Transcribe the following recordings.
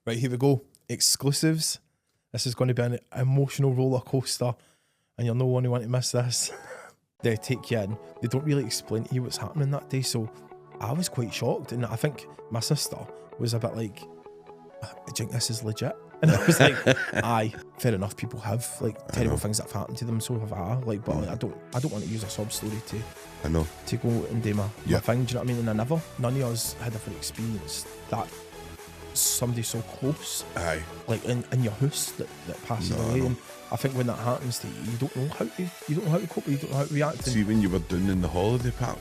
Right, here we go. Exclusives. This is going to be an emotional roller coaster, and you're no one who want to miss this. They take you in. They don't really explain to you what's happening that day, so I was quite shocked, and I think my sister was a bit like, "Do you think this is legit?" And I was like, "Aye, fair enough. People have like terrible things that have happened to them, so have I. Like, but like, I don't want to use a sob story to go and do my thing. Do you know what I mean? And none of us had ever experienced that. Somebody so close, like in your house that passes away, and I think when that happens to you, you don't know how to cope, you don't know how to react. See, when you were down in the holiday park,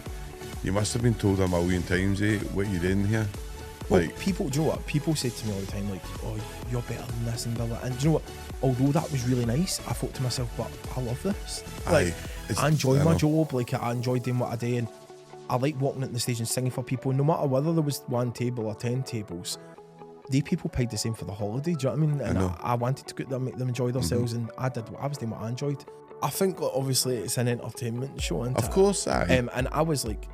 you must have been told a million times, what you're doing here. Well, people, do you know what? People say to me all the time, like, "Oh, you're better than this and blah blah." And do you know what? Although that was really nice, I thought to myself, "But I love this. Like, I enjoy my job. Like, I enjoy doing what I do, and I like walking out the stage and singing for people. No matter whether there was 1 table or 10 tables." The people paid the same for the holiday, do you know what I mean? And I wanted to get them, make them enjoy themselves, and I was doing what I enjoyed. I think, like, obviously it's an entertainment show, isn't it? Of course, and I was like,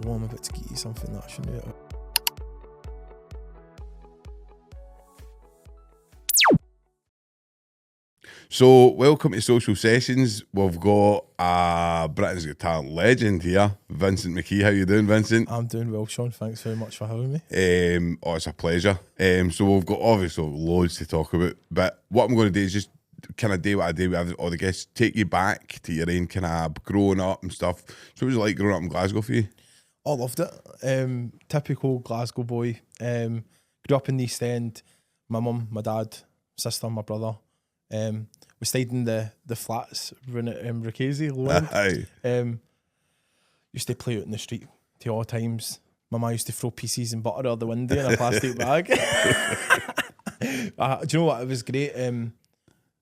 "Oh, I'm about to get you something that I shouldn't do." So, welcome to Social Sessions. We've got Britain's Got Talent legend here, Vincent McKee. How you doing, Vincent? I'm doing well, Sean. Thanks very much for having me. It's a pleasure. So we've got obviously loads to talk about, but what I'm going to do is just kind of do what I do with all the guests, take you back to your own kind of growing up and stuff. So what was it like growing up in Glasgow for you? I loved it. Typical Glasgow boy. Grew up in the East End. My mum, my dad, sister, my brother. We stayed in the flats in Rickazy, Low End. Used to play out in the street to all times. My mum used to throw pieces and butter out the window in a plastic bag. Do you know what? It was great. And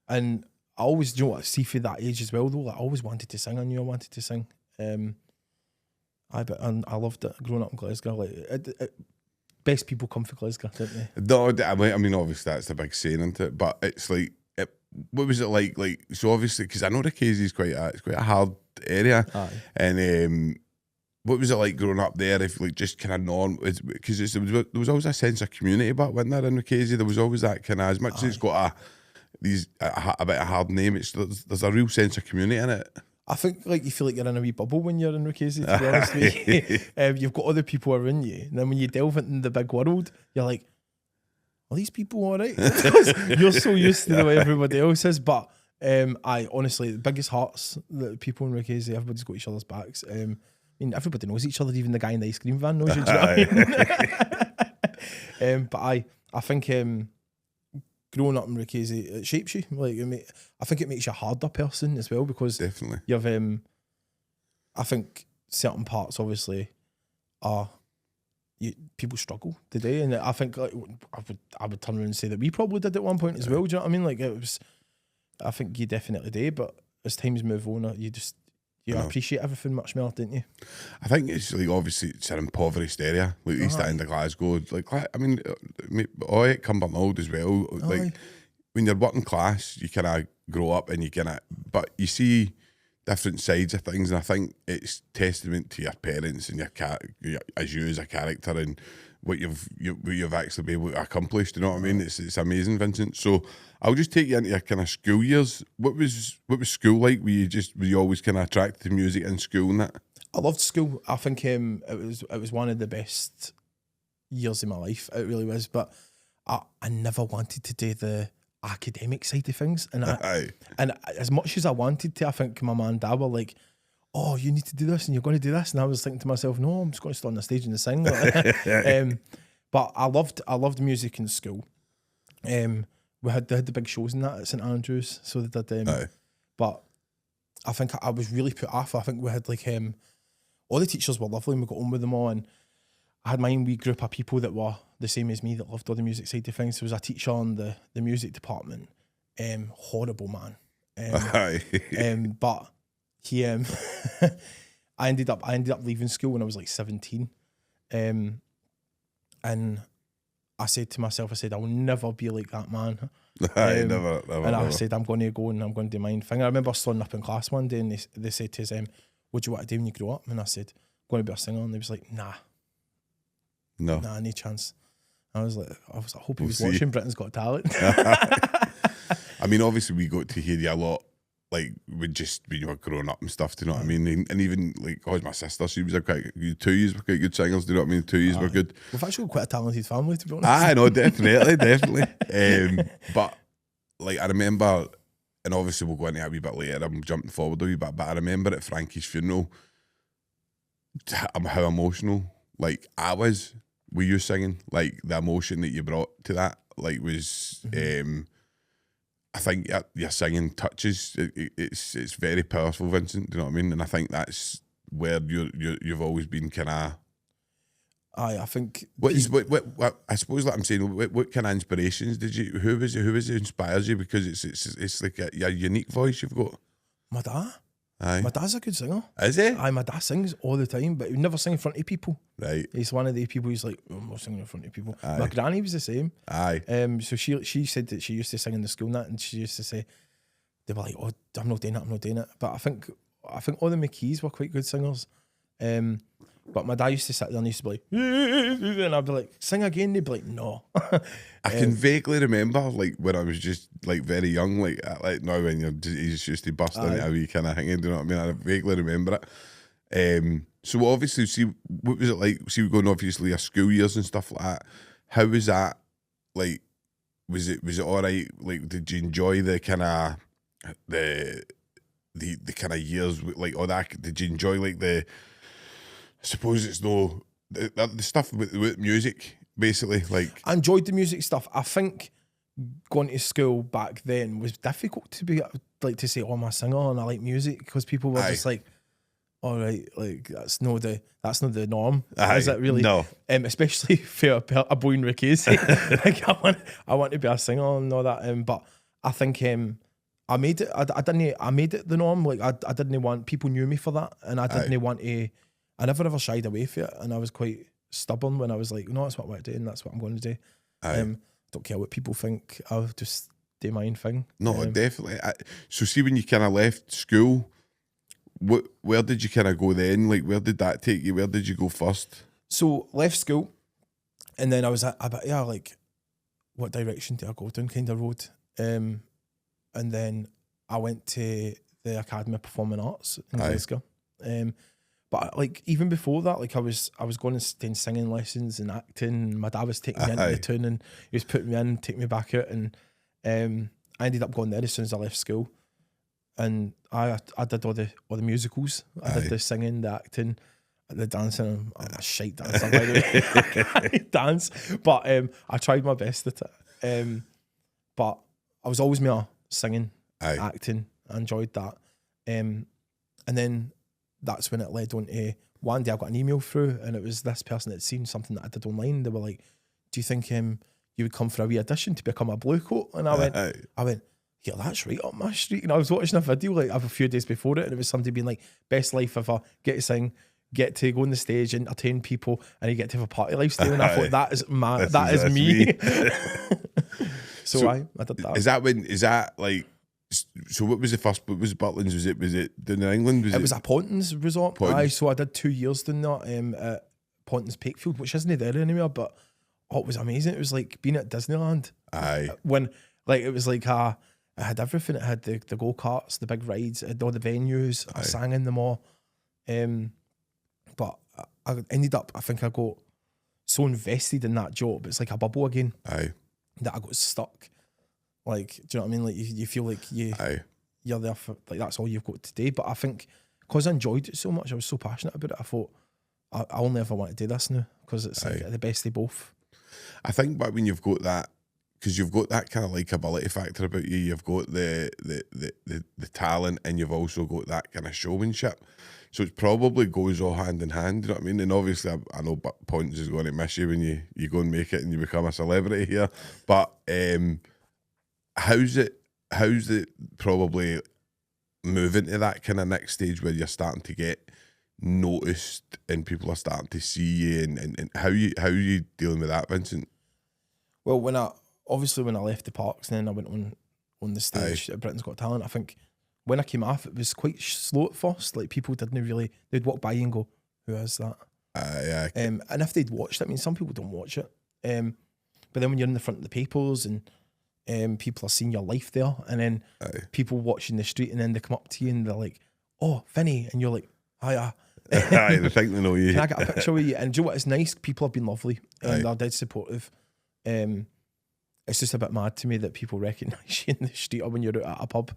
I always, do you know what? See, for that age as well, though, I always wanted to sing. I knew I wanted to sing. And I loved it growing up in Glasgow. Like, best people come for Glasgow, don't they? No, I mean, obviously that's the big saying, isn't it? But it's like, what was it like? Like, so obviously, because I know Rickazy is quite a hard area. Aye. And what was it like growing up there? If like just kind of because there was always a sense of community back when there in Rickazy. There was always that kind of, as much as it's got a bit of a hard name, there's a real sense of community in it. I think like you feel like you're in a wee bubble when you're in Rickazy, to be honest with you. You've got other people around you, and then when you delve into the big world, you're like, are these people all right? You're so used to the way everybody else is. But honestly, the biggest hearts, the people in Rickazy, everybody's got each other's backs. I mean, everybody knows each other, even the guy in the ice cream van knows you. Do you know what I mean? But I think growing up in Rickazy, it shapes you. Like, I think it makes you a harder person as well, because definitely you've I think certain parts obviously are people struggle today, and I think like I would turn around and say that we probably did at one point as well. Do you know what I mean? Like, it was, I think you definitely do, but as times move on, you appreciate everything much more, don't you? I think it's like, obviously it's an impoverished area, like East End of Glasgow. Like, I mean, at Cumbernauld as well. Like, when you're working class, you kind of grow up and but you see different sides of things, and I think it's testament to your parents and as you as a character, and what you've actually been able to accomplish. Do you know what I mean? It's amazing, Vincent. So I'll just take you into your kind of school years. What was school like? Were you always kind of attracted to music in school and that? I loved school. I think it was one of the best years of my life. It really was. But I never wanted to do the academic side of things, and as much as I wanted to, I think my mum and dad were like, "Oh, you need to do this and you're going to do this," and I was thinking to myself, "No, I'm just going to stand on the stage and sing." But I loved music in school. They had the big shows and that at St Andrews, so they did. But I think I was really put off. I think we had like all the teachers were lovely, and we got on with them all, and I had my own wee group of people that were the same as me, that loved all the music side of things. There was a teacher in the music department, horrible man. But he, I ended up leaving school when I was like 17, and I said to myself, I will never be like that man. Never. I said, I'm going to go and I'm going to do my own thing. I remember standing up in class one day, and they said to us, "What do you want to do when you grow up?" And I said, "I'm going to be a singer." And they was like, "Nah, no chance." I was like, I hope he was watching Britain's Got Talent. I mean, obviously we got to hear you a lot, like when you were growing up and stuff. Do you know what I mean? And even like, my sister, she was quite good. 2 years were quite good singers. Do you know what I mean? 2 years were good. We've actually got quite a talented family, to be honest. I know, definitely. But like, I remember, and obviously we'll go into it a wee bit later. I'm jumping forward a wee bit, but I remember at Frankie's funeral, how emotional like I was with you singing. Like the emotion that you brought to that, like was, I think your singing touches. It's very powerful, Vincent. Do you know what I mean? And I think that's where you've always been kind of. I think what I suppose, like I'm saying, what kind of inspirations did you? Who was it who inspires you? Because it's like a unique voice you've got. My dad. Aye. My dad's a good singer. Is he? Aye, my dad sings all the time, but he would never sing in front of people. Right. He's one of the people who's like, I'm not singing in front of people. Aye. My granny was the same. Aye. So she said that she used to sing in the school and that, and she used to say, they were like, oh, I'm not doing it. But I think all the McKees were quite good singers. But my dad used to sit there and he used to be like, and I'd be like, sing again. They'd be like, no. I can vaguely remember, like when I was just like very young, like now when you just used to bust into a wee kind of hanging. Do you know what I mean? I vaguely remember it. So obviously, see, what was it like? See, we're going obviously your school years and stuff like that. How was that? Like, was it all right? Like, did you enjoy the kind of the kind of years like all that? Did you enjoy like the? I suppose it's the stuff with music, basically. Like, I enjoyed the music stuff. I think going to school back then was difficult to be like to say, "Oh, I'm a singer and I like music," because people were just like, "All right, like that's not the norm." Is it really? No. Especially for a boy in Ricky's. Like I want to be a singer and all that. But I think I made it. I made it the norm. Like I didn't want people knew me for that, and I didn't want to. I never ever shied away from it, and I was quite stubborn when I was like, no, that's what I'm doing, that's what I'm going to do. Don't care what people think, I'll just do my own thing. No, definitely. So see, when you kind of left school, where did you kind of go then? Like, where did that take you? Where did you go first? So left school, and then I was like, what direction do I go down kind of road? And then I went to the Academy of Performing Arts in Glasgow. But like even before that, like I was going and doing singing lessons and acting. My dad was taking me into the tune and he was putting me in, taking me back out, and I ended up going there as soon as I left school. And I did all the musicals. I did the singing, the acting, the dancing. I'm a shite dancer, by the way. I can't dance, but I tried my best at it. But I was always more singing, acting. I enjoyed that, and then. That's when it led on to one day I got an email through and it was this person that had seen something that I did online. They were like, do you think you would come for a wee audition to become a blue coat? And I went, yeah, that's right up my street. And I was watching a video like a few days before it and it was somebody being like, best life ever, get to sing, get to go on the stage, entertain people, and you get to have a party lifestyle. And I thought, that is me. So I did that. Is that like, so what was the first? What was Butlins? Was it down in England? It was a Pontins resort. So I did 2 years doing that at Pontins Pakefield, which isn't there anymore. But it was amazing. It was like being at Disneyland. When like it was like it had everything. It had the go karts, the big rides, it had all the venues. I sang in them all. But I ended up. I think I got so invested in that job. It's like a bubble again. That I got stuck. Like, do you know what I mean? Like, you feel like you're there for, like, that's all you've got to do. But I think, because I enjoyed it so much, I was so passionate about it, I thought, I only ever want to do this now, because it's like the best of both. I think, but when you've got that, because you've got that kind of likability factor about you, you've got the talent, and you've also got that kind of showmanship. So it probably goes all hand in hand, you know what I mean? And obviously, I know Pointers is going to miss you when you go and make it and you become a celebrity here. But, how's it probably moving to that kind of next stage where you're starting to get noticed and people are starting to see you, and how are you dealing with that, Vincent? Well, when I left the parks and then I went on the stage at Britain's Got Talent, I think when I came off it was quite slow at first. Like people didn't really, they'd walk by you and go, who is that? And if they'd watched it, I mean some people don't watch it. But then when you're in the front of the papers and people are seeing your life there, and then people watching the street, and then they come up to you and they're like, "Oh, Vinny," and you're like, "Hiya." Aye, they think they know you. Can I get a picture with you? And do you know what? It's nice. People have been lovely and they're dead supportive. It's just a bit mad to me that people recognise you in the street or when you're out at a pub.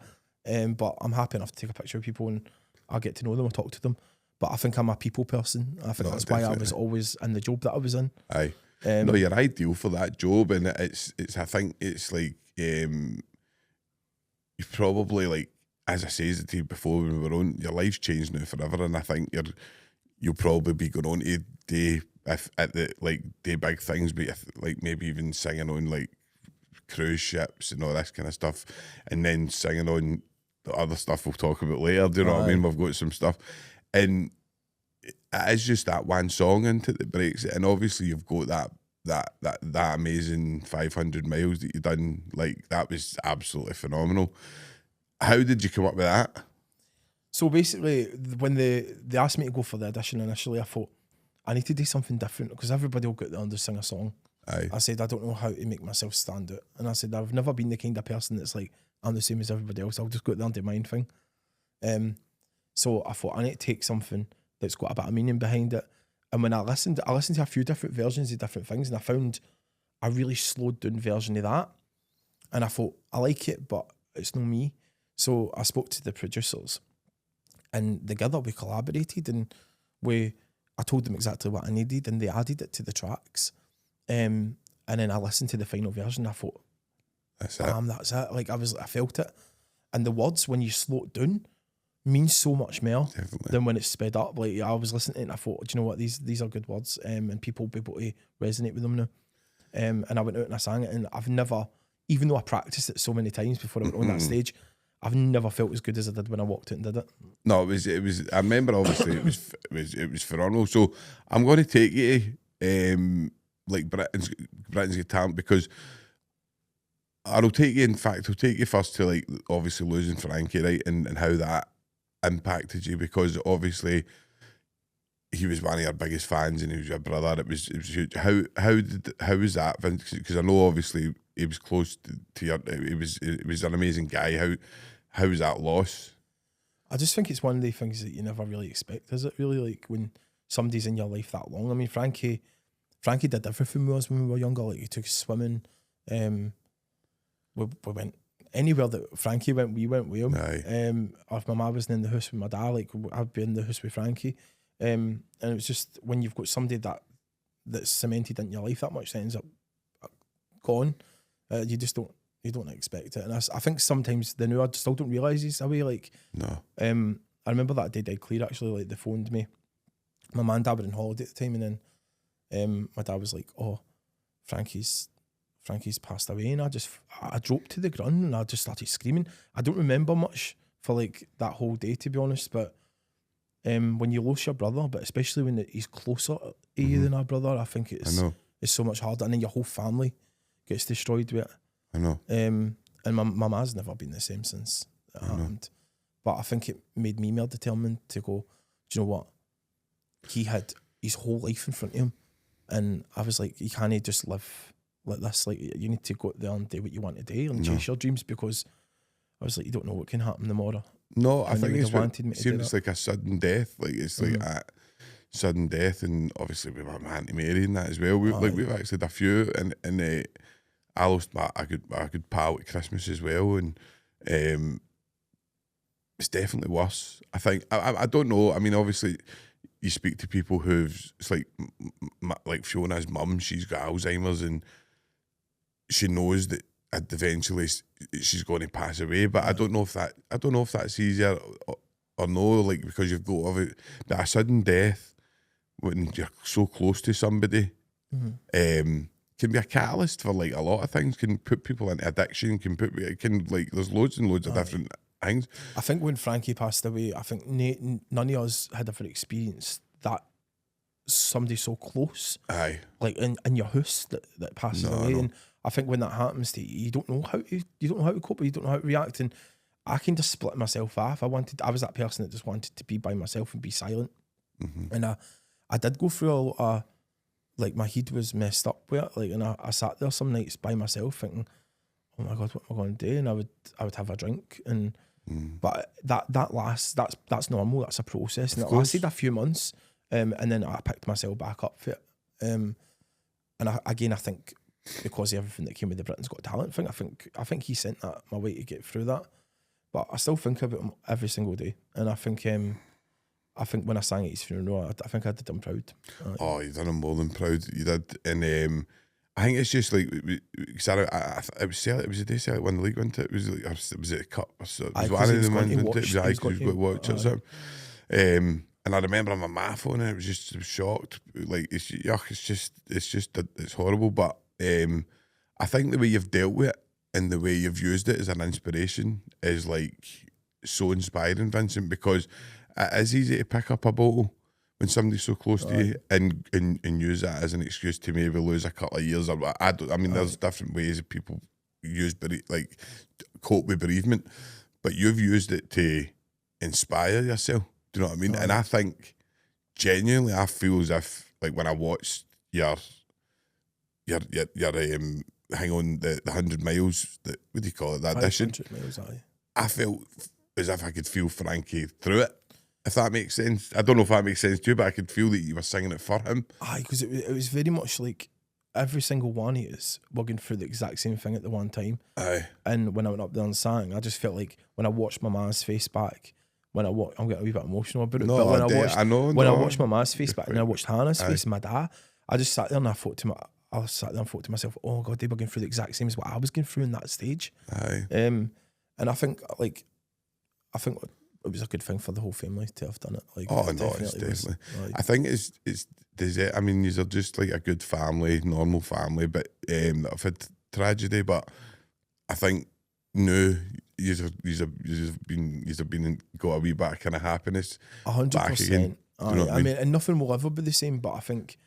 But I'm happy enough to take a picture of people and I get to know them or talk to them. But I think I'm a people person. I think that's why I was always in the job that I was in. Aye. No, you're ideal for that job, and it's. I think it's like you probably, like, as I said to you before when we were on, your life's changed now forever, and I think you'll probably be going on to day big things, but like maybe even singing on like cruise ships and all this kind of stuff, and then singing on the other stuff we'll talk about later. Do you know what I mean? We've got some stuff, and it's just that one song into the breaks, and obviously you've got that amazing 500 miles that you've done. Like, that was absolutely phenomenal. How did you come up with that? So basically, when they asked me to go for the audition initially, I thought I need to do something different because everybody will get there and just sing a song. Aye. I said I don't know how to make myself stand out, and I said I've never been the kind of person that's like, I'm the same as everybody else. I'll just go out there and do my own thing. So I thought I need to take something that's got a bit of meaning behind it. And when I listened to a few different versions of different things, and I found a really slowed down version of that. And I thought, I like it, but it's not me. So I spoke to the producers, and together we collaborated, and I told them exactly what I needed, and they added it to the tracks. And then I listened to the final version. I thought, that's it. Like, I felt it. And the words, when you slow it down, means so much more than when it's sped up. Like, I was listening to it and I thought, do you know what, these are good words, and people will be able to resonate with them now. And I went out and I sang it, and I've never, even though I practiced it so many times before I went on that stage, I've never felt as good as I did when I walked out and did it. No, it was. I remember, obviously, it was phenomenal. So I'm going to take you to like Britain's Got Talent, because I'll take you. In fact, I'll take you first to, like, obviously losing Frankie, right, and how that impacted you, because obviously he was one of your biggest fans and he was your brother. It was huge. How was that? Because I know obviously he was close to your. He was an amazing guy. How was that loss? I just think it's one of the things that you never really expect, is it really? Like, when somebody's in your life that long. I mean, Frankie did everything with us when we were younger. Like, he took us swimming. We went anywhere that Frankie went, we went with him. Or if my mum wasn't in the house with my dad, like, I'd be in the house with Frankie. And it was just, when you've got somebody that's cemented into your life that much, that ends up gone, you just don't expect it. And I think sometimes the new, I still don't realise he's away. Like, no. I remember that day dead clear, actually. Like, they phoned me. My mum and dad were on holiday at the time, and then my dad was like, "Oh, Frankie's passed away," and I dropped to the ground and I just started screaming. I don't remember much for, like, that whole day, to be honest, but when you lose your brother, but especially when he's closer to you than our brother, I think it's so much harder, and then your whole family gets destroyed with it. I know. And my ma's never been the same since it happened. But I think it made me more determined to go, do you know what? He had his whole life in front of him, and I was like, you can't just live like this. Like, you need to go out there and do what you want to do and chase your dreams, because I was like, you don't know what can happen tomorrow. No, I think it seems like a sudden death. Like, it's like a sudden death, and obviously we were Auntie Mary and that as well. We've actually had a few, and I lost a good pal at Christmas as well, and it's definitely worse. I think I don't know. I mean, obviously, you speak to people it's like Fiona's mum. She's got Alzheimer's, and she knows that eventually she's going to pass away. But I don't know if that's easier or no. Like, because you've got but a sudden death when you're so close to somebody, can be a catalyst for, like, a lot of things. Can put people into addiction. There's loads and loads of different things. I think when Frankie passed away, I think none of us had ever experienced that, somebody so close, like in your house that passes away. And I think when that happens to you, you don't know how to cope, you don't know how to react. And I kind of split myself off. I was that person that just wanted to be by myself and be silent. And I did go through like my head was messed up with it. Like, and I sat there some nights by myself thinking, oh my God, what am I going to do? And I would have a drink, and but that's normal. That's a process, and it lasted a few months, and then I picked myself back up for it. And I think because of everything that came with the Britain's Got Talent thing, I think he sent that my way to get through that. But I still think about him every single day, and I think when I sang at his funeral, I think I did him proud. Oh, you done him more than proud. You did, and I think it's just like, it was the day Celtic won the league, wasn't it? Was it a cup? It was one of them ones, wasn't it? It was going to watch it. So, and I remember on my phone, and I was shocked. Like, it's horrible. But I think the way you've dealt with it and the way you've used it as an inspiration is like so inspiring, Vincent, because it is easy to pick up a bottle when somebody's so close to you and use that as an excuse to maybe lose a couple of years. I mean, there's different ways that people use cope with bereavement, but you've used it to inspire yourself. Do you know what I mean? And I think genuinely, I feel as if, like, when I watched your hang on, the 100 miles, what do you call it, that audition? 100 miles, I felt as if I could feel Frankie through it, if that makes sense. I don't know if that makes sense to you, but I could feel that you were singing it for him. Aye, because it was very much like every single one of us were going through the exact same thing at the one time. Aye. And when I went up there and sang, I just felt like when I watched my ma's face back, I'm getting a wee bit emotional about it. No, but when I watched my ma's face back and I watched Hannah's face and my dad, I just sat there and I thought to myself, oh God, they were going through the exact same as what I was going through in that stage. Aye. And I think it was a good thing for the whole family to have done it. Like, oh no, it's definitely. I think I mean, these are just like a good family, normal family, but that have had tragedy. But I think no, you've been got a wee bit of kind of happiness. 100%. I mean, and nothing will ever be the same. But I think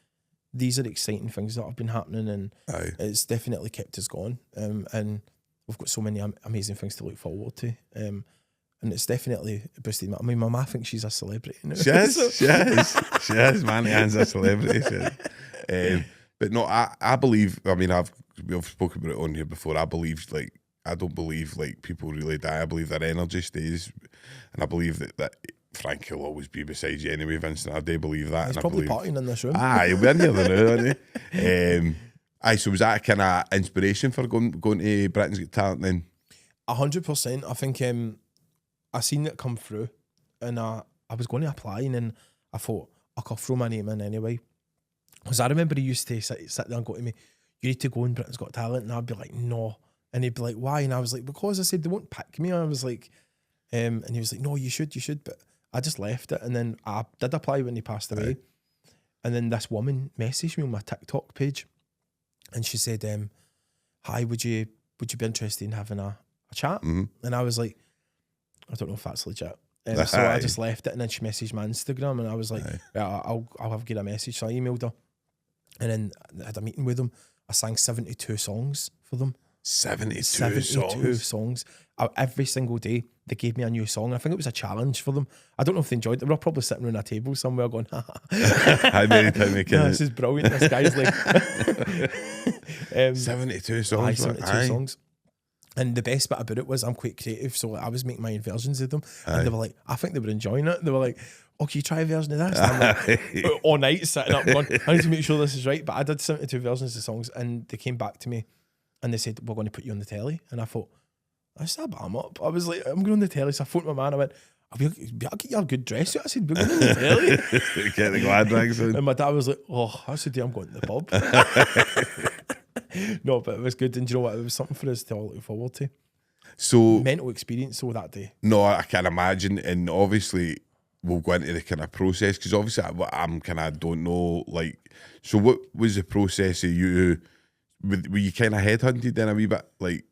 these are exciting things that have been happening, and it's definitely kept us going. And we've got so many amazing things to look forward to. And it's definitely boosted. I mean, my ma thinks she's a celebrity. You know? She is, man. Anne's a celebrity. But no, I believe. I mean, we've spoken about it on here before. I don't believe like people really die. I believe their energy stays, and I believe that Frankie will always be beside you anyway, Vincent. I do believe that. He's probably partying in this room. He'll be in here now, isn't he? So was that a kind of inspiration for going to Britain's Got Talent then? 100%. I think I seen it come through, and I was going to apply, and then I thought I could throw my name in anyway. Because I remember he used to sit there and go to me, "You need to go in Britain's Got Talent," and I'd be like, "No," and he'd be like, "Why?" And I was like, "Because I said they won't pick me." And I was like, and he was like, "No, you should," but I just left it, and then I did apply when he passed away, and then this woman messaged me on my TikTok page, and she said, "Hi, would you be interested in having a chat?" And I was like, I don't know if that's legit. So I just left it, and then she messaged my Instagram, and I was like, yeah, I'll give a message. So I emailed her, and then I had a meeting with them. I sang 72 songs for them. 72 songs. Every single day, they gave me a new song. I think it was a challenge for them. I don't know if they enjoyed it. They were probably sitting around a table somewhere going, ha ha. How many times this is brilliant. This guy's like... 72 songs. 72 songs. And the best bit about it was I'm quite creative, so I was making my own versions of them. And they were like, I think they were enjoying it. They were like, oh, can you try a version of this? And I'm like, all night sitting up going, I need to make sure this is right. But I did 72 versions of songs, and they came back to me and they said, we're going to put you on the telly. And I thought, that's a bam up. I was like, I'm going on the telly. So I phoned my man. I went, I'll get you a good dress suit. I said, we're going on the telly. Get the glad rags on. And my dad was like, oh, that's the day I'm going to the pub. No, but it was good. And do you know what? It was something for us to all look forward to. So mental experience so that day. No, I can imagine. And obviously we'll go into the kind of process, because obviously I'm kind of don't know, like, so what was the process of you, were you kind of headhunted then a wee bit, like,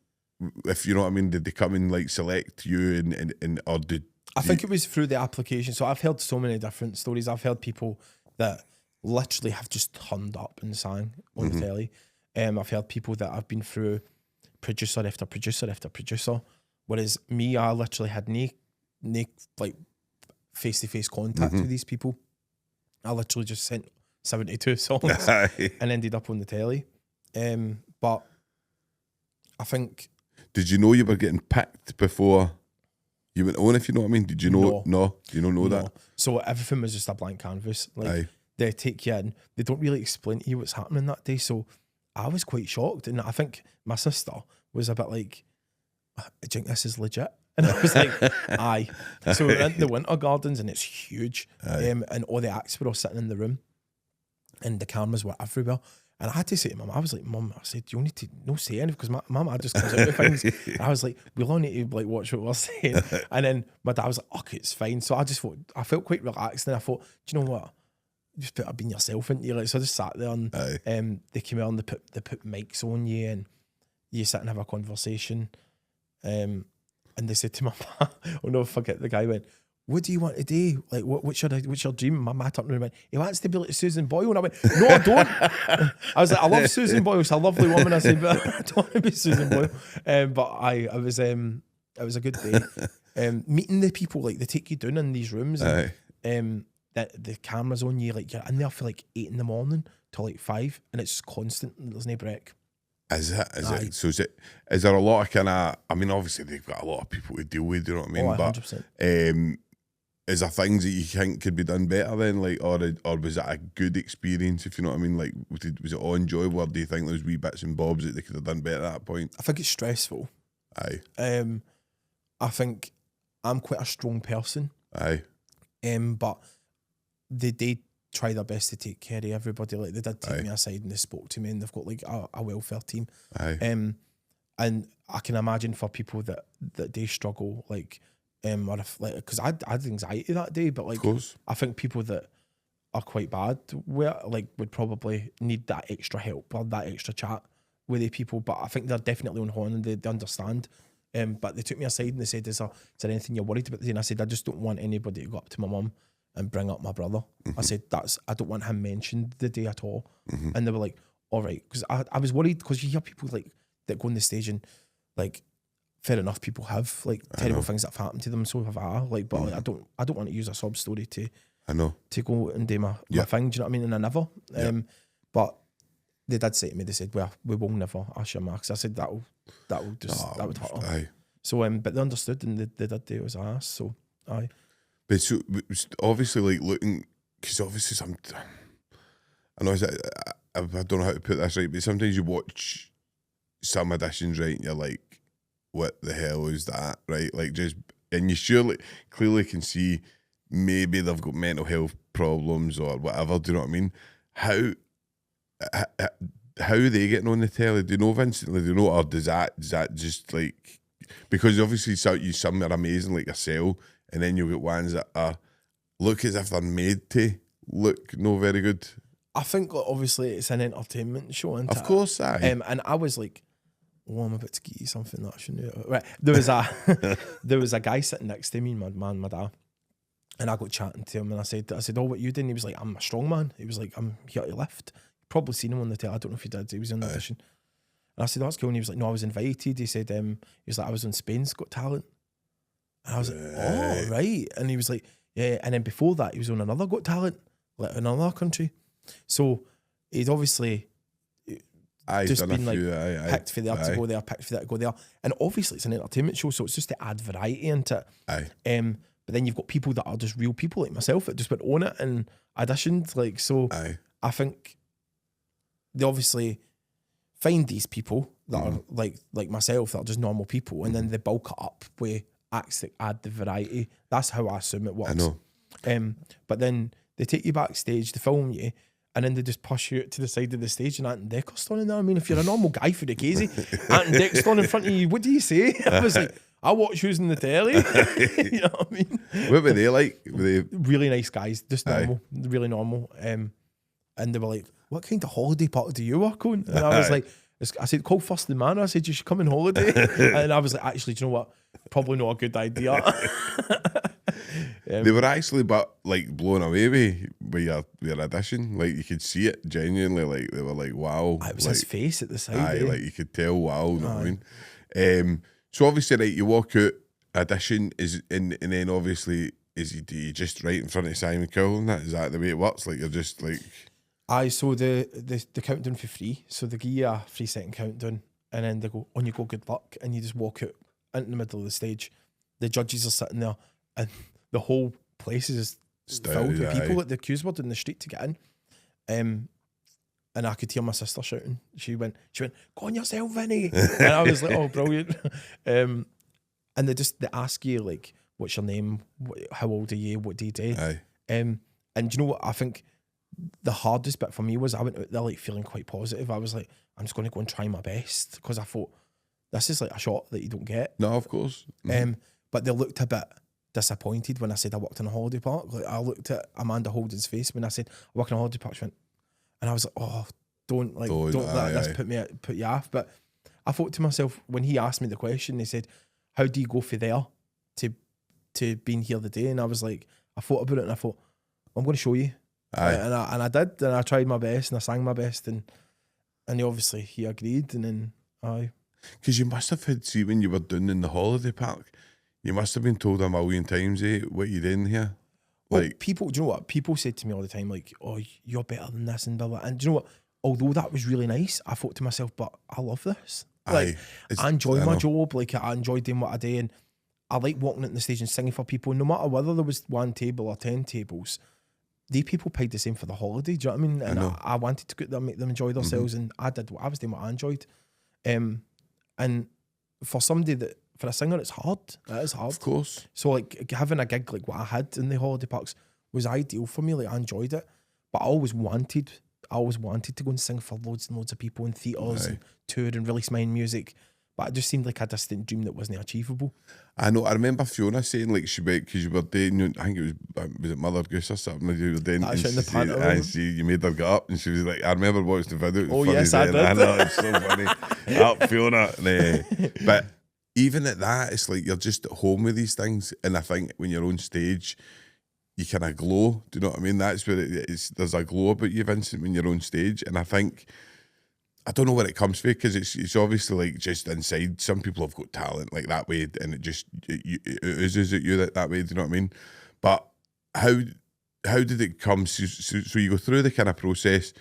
if you know what I mean, did they come and like select you and or did I think it was through the application. So I've heard so many different stories. I've heard people that literally have just turned up and sang on the telly. I've heard people that have been through producer after producer after producer, whereas me, I literally had no like face-to-face contact with these people. I literally just sent 72 songs and ended up on the telly. But I think... Did you know you were getting picked before you went on, if you know what I mean? Did you know? No. You don't know that? So everything was just a blank canvas. Like, they take you in. They don't really explain to you what's happening that day. So I was quite shocked. And I think my sister was a bit like, do you think this is legit? And I was like, aye. So we're in the Winter Gardens and it's huge. And all the acts were all sitting in the room and the cameras were everywhere. And I had to say to Mum, I was like, Mum, I said, do you need to no say anything? Because my mum just comes out with things. And I was like, we'll all need to like watch what we're saying. And then my dad was like, okay, it's fine. So I felt quite relaxed. And I thought, do you know what? Just better being yourself, into you. Like, so I just sat there and they came out and they put mics on you and you sit and have a conversation. And they said to my ma, I'll never forget, the guy went, what do you want to do? Like, what's your dream? My ma turned around and went, he wants to be like Susan Boyle. And I went, no, I don't. I was like, I love Susan Boyle. She's a lovely woman. I said, but I don't want to be Susan Boyle. But it was a good day. Meeting the people, like, they take you down in these rooms and the camera's on you, like, you're in there for like 8 in the morning till like 5 and it's constant. There's no break. Is it? So is there a lot of kind of, I mean, obviously they've got a lot of people to deal with, do you know what I mean? 100%. But is there things that you think could be done better then, like, or was it a good experience, if you know what I mean? Like, was it all enjoyable, or do you think those wee bits and bobs that they could have done better at that point? I think it's stressful. Aye. I think I'm quite a strong person. Aye. But they did try their best to take care of everybody. Like, they did take me aside and they spoke to me, and they've got like a welfare team. Aye. And I can imagine for people that they struggle, like, or if, like, because I had anxiety that day, but like, I think people that are quite bad would probably need that extra help or that extra chat with the people. But I think they're definitely on horn and they understand. But they took me aside and they said, is there anything you're worried about? And I said, I just don't want anybody to go up to my mum and bring up my brother. I said, I don't want him mentioned the day at all. And they were like, all right. Because I was worried, because you hear people like that go on the stage and, like, fair enough, people have like terrible things that have happened to them, so have I. Like, but like, I don't want to use a sob story to go and do my thing. Do you know what I mean? And I never. But they did say to me, they said, well, we will never ask your marks. I said, that would hurt her. Aye. So but they understood and they did do as I asked. So aye. But so obviously, like, looking, because obviously I know I don't know how to put this right, but sometimes you watch some auditions, right, and you're like, what the hell is that, right? Like, just, and you clearly can see maybe they've got mental health problems or whatever, do you know what I mean? How are they getting on the telly? Do you know, Vincent? Do you know, or does that just, like, because obviously some are amazing, like yourself, and then you get ones that look as if they're made to look no very good. I think, like, obviously it's an entertainment show, isn't it? Of course, aye. And I was like, oh, I'm about to get you something that I shouldn't do. Right, there was a guy sitting next to me, my dad, and I got chatting to him, and I said, oh, what you doing? He was like, I'm a strong man. He was like, I'm here to lift. Probably seen him on the telly. I don't know if he did. He was on the audition. And I said, oh, that's cool. And he was like, no, I was invited. He said, he was like, I was on Spain's Got Talent. And I was like, oh, right. And he was like, yeah. And then before that, he was on another Got Talent, like in another country. So he'd obviously just been like picked for there to go there, picked for that to go there. And obviously it's an entertainment show, so it's just to add variety into it. But then you've got people that are just real people like myself that just went on it and auditioned. Like, so I think they obviously find these people that are like myself, that are just normal people, and then they bulk it up with acts that add the variety. That's how I assume it works. I know. But then they take you backstage, they film you, and then they just push you out to the side of the stage and Ant and Deck are standing there. I mean, if you're a normal guy for the casey, Ant and Deck's standing in front of you, what do you say? I was like, I watch who's in the telly. You know what I mean? What were they like? Were they really nice guys, just normal, really normal. And they were like, what kind of holiday party do you work on? And I was like, I said, call First and Manor. I said, you should come on holiday. And I was like, actually, do you know what? Probably not a good idea. They were actually, but like, blown away with your audition. Like, you could see it genuinely. Like, they were like, wow. It was like, his face at the side. Like, you could tell, wow. You know what I mean? So obviously, right, you walk out, audition and then obviously, do you just right in front of Simon Cowell and that? Is that the way it works? Like, you're just like, So the countdown for free. So they give you a 3-second countdown, and then they go, on you go, good luck, and you just walk out into the middle of the stage. The judges are sitting there, and the whole place is filled with people at the queues were in the street to get in. And I could hear my sister shouting. She went, go on yourself, Vinny. And I was like, oh, brilliant. And they ask you, like, what's your name? How old are you? What do you do? And do you know what? I think the hardest bit for me was I went out there like feeling quite positive. I was like, I'm just going to go and try my best, because I thought this is like a shot that you don't get. No, of course. But they looked a bit disappointed when I said I worked in a holiday park. Like, I looked at Amanda Holden's face when I said I work in a holiday park. She went, and I was like, oh, don't let this put you off. But I thought to myself, when he asked me the question, he said, how do you go for there to being here today? And I was like, I thought about it, and I thought, I'm going to show you. And I did, and I tried my best, and I sang my best, and obviously he agreed, and then because you must have had, see, when you were doing in the holiday park, you must have been told a million times, what you doing here? Well, like, people, do you know what? People said to me all the time, like, oh, you're better than this and blah, blah. And do you know what? Although that was really nice, I thought to myself, but I love this. Like, I enjoy my job. Like, I enjoy doing what I do, and I like walking out on the stage and singing for people. And no matter whether there was 1 table or 10 tables, the people paid the same for the holiday. Do you know what I mean? And I wanted to go there and make them enjoy themselves, and I did. I was doing what I enjoyed. And for a singer, it's hard. It is hard. Of course. So like having a gig like what I had in the holiday parks was ideal for me. Like, I enjoyed it, but I always wanted to go and sing for loads and loads of people in theatres and tour and release my own music. But it just seemed like a distant dream that wasn't achievable. I know. I remember Fiona saying, like, she went, because you were doing, I think it was Mother Goose or something you were doing, and you made her get up, and she was like, I remember watching the video. Oh yes, I did. I know, it's so funny. Up Fiona. But even at that, it's like you're just at home with these things, and I think when you're on stage, you kind of glow. Do you know what I mean? That's where there's a glow about you, Vincent, when you're on stage, and I think, I don't know where it comes from, because it's obviously like just inside. Some people have got talent like that way, and it oozes at you that way. Do you know what I mean? But how did it come? So you go through the kind of process,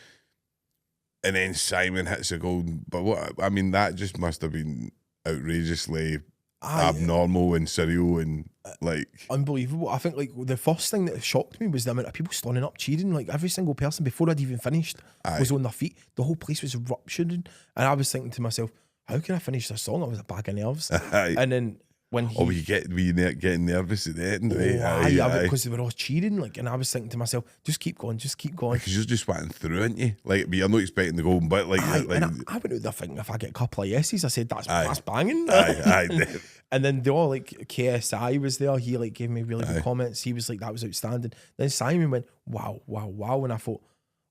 and then Simon hits a goal. But that just must have been outrageously abnormal and surreal and like unbelievable. I think like the first thing that shocked me was the amount of people standing up cheering. Like, every single person before I'd even finished was on their feet. The whole place was rupturing, and I was thinking to myself, how can I finish this song? I was a bag of nerves. And then when were you getting nervous at the end? Because they were all cheering, like, and I was thinking to myself, just keep going. Because you're just went through, aren't you? Like, but you're not expecting the golden bit. Like, I went out there thinking, if I get a couple of yeses, I said that's banging. And then they all, like, KSI was there. He like gave me really good comments. He was like, that was outstanding. Then Simon went, wow, and I thought,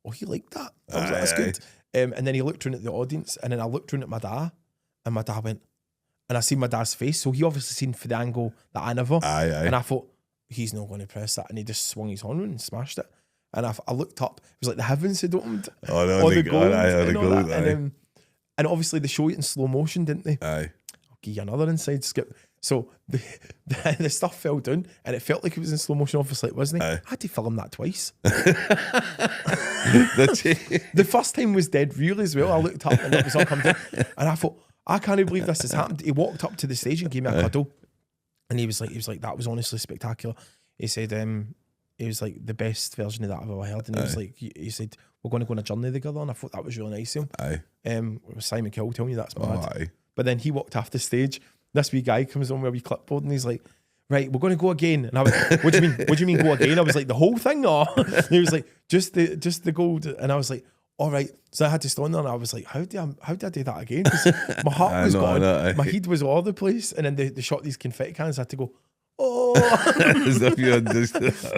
oh, he liked that. I was like, that's good. And then he looked around at the audience, and then I looked around at my dad, and my dad went, and I seen my dad's face, so he obviously seen for the angle that I never. And I thought, he's not going to press that, and he just swung his horn and smashed it. And I looked up, it was like the heavens had opened. Oh no, on the gold, and obviously they show it in slow motion, didn't they? Aye. I'll give you another inside skip. So the stuff fell down, and it felt like it was in slow motion. Obviously it wasn't. I had to film that twice. The first time was dead real as well. I looked up and it was all come down, and I thought, I can't believe this has happened. He walked up to the stage and gave me a cuddle, and he was like, that was honestly spectacular. He said, it was like the best version of that I've ever heard, and he was like, he said, we're going to go on a journey together, and I thought that was really nice of him. It was Simon Kill telling you that's mad. But then he walked off the stage. This wee guy comes on with a wee clipboard, and he's like, right, we're going to go again. And I was like, what do you mean go again? I was like, the whole thing? Or he was like, just the gold. And I was like, all right. So I had to stand there, and I was like, how did I do that again? Because my heart was gone. My head was all over the place. And then they shot these confetti cans. I had to go, oh. As if you had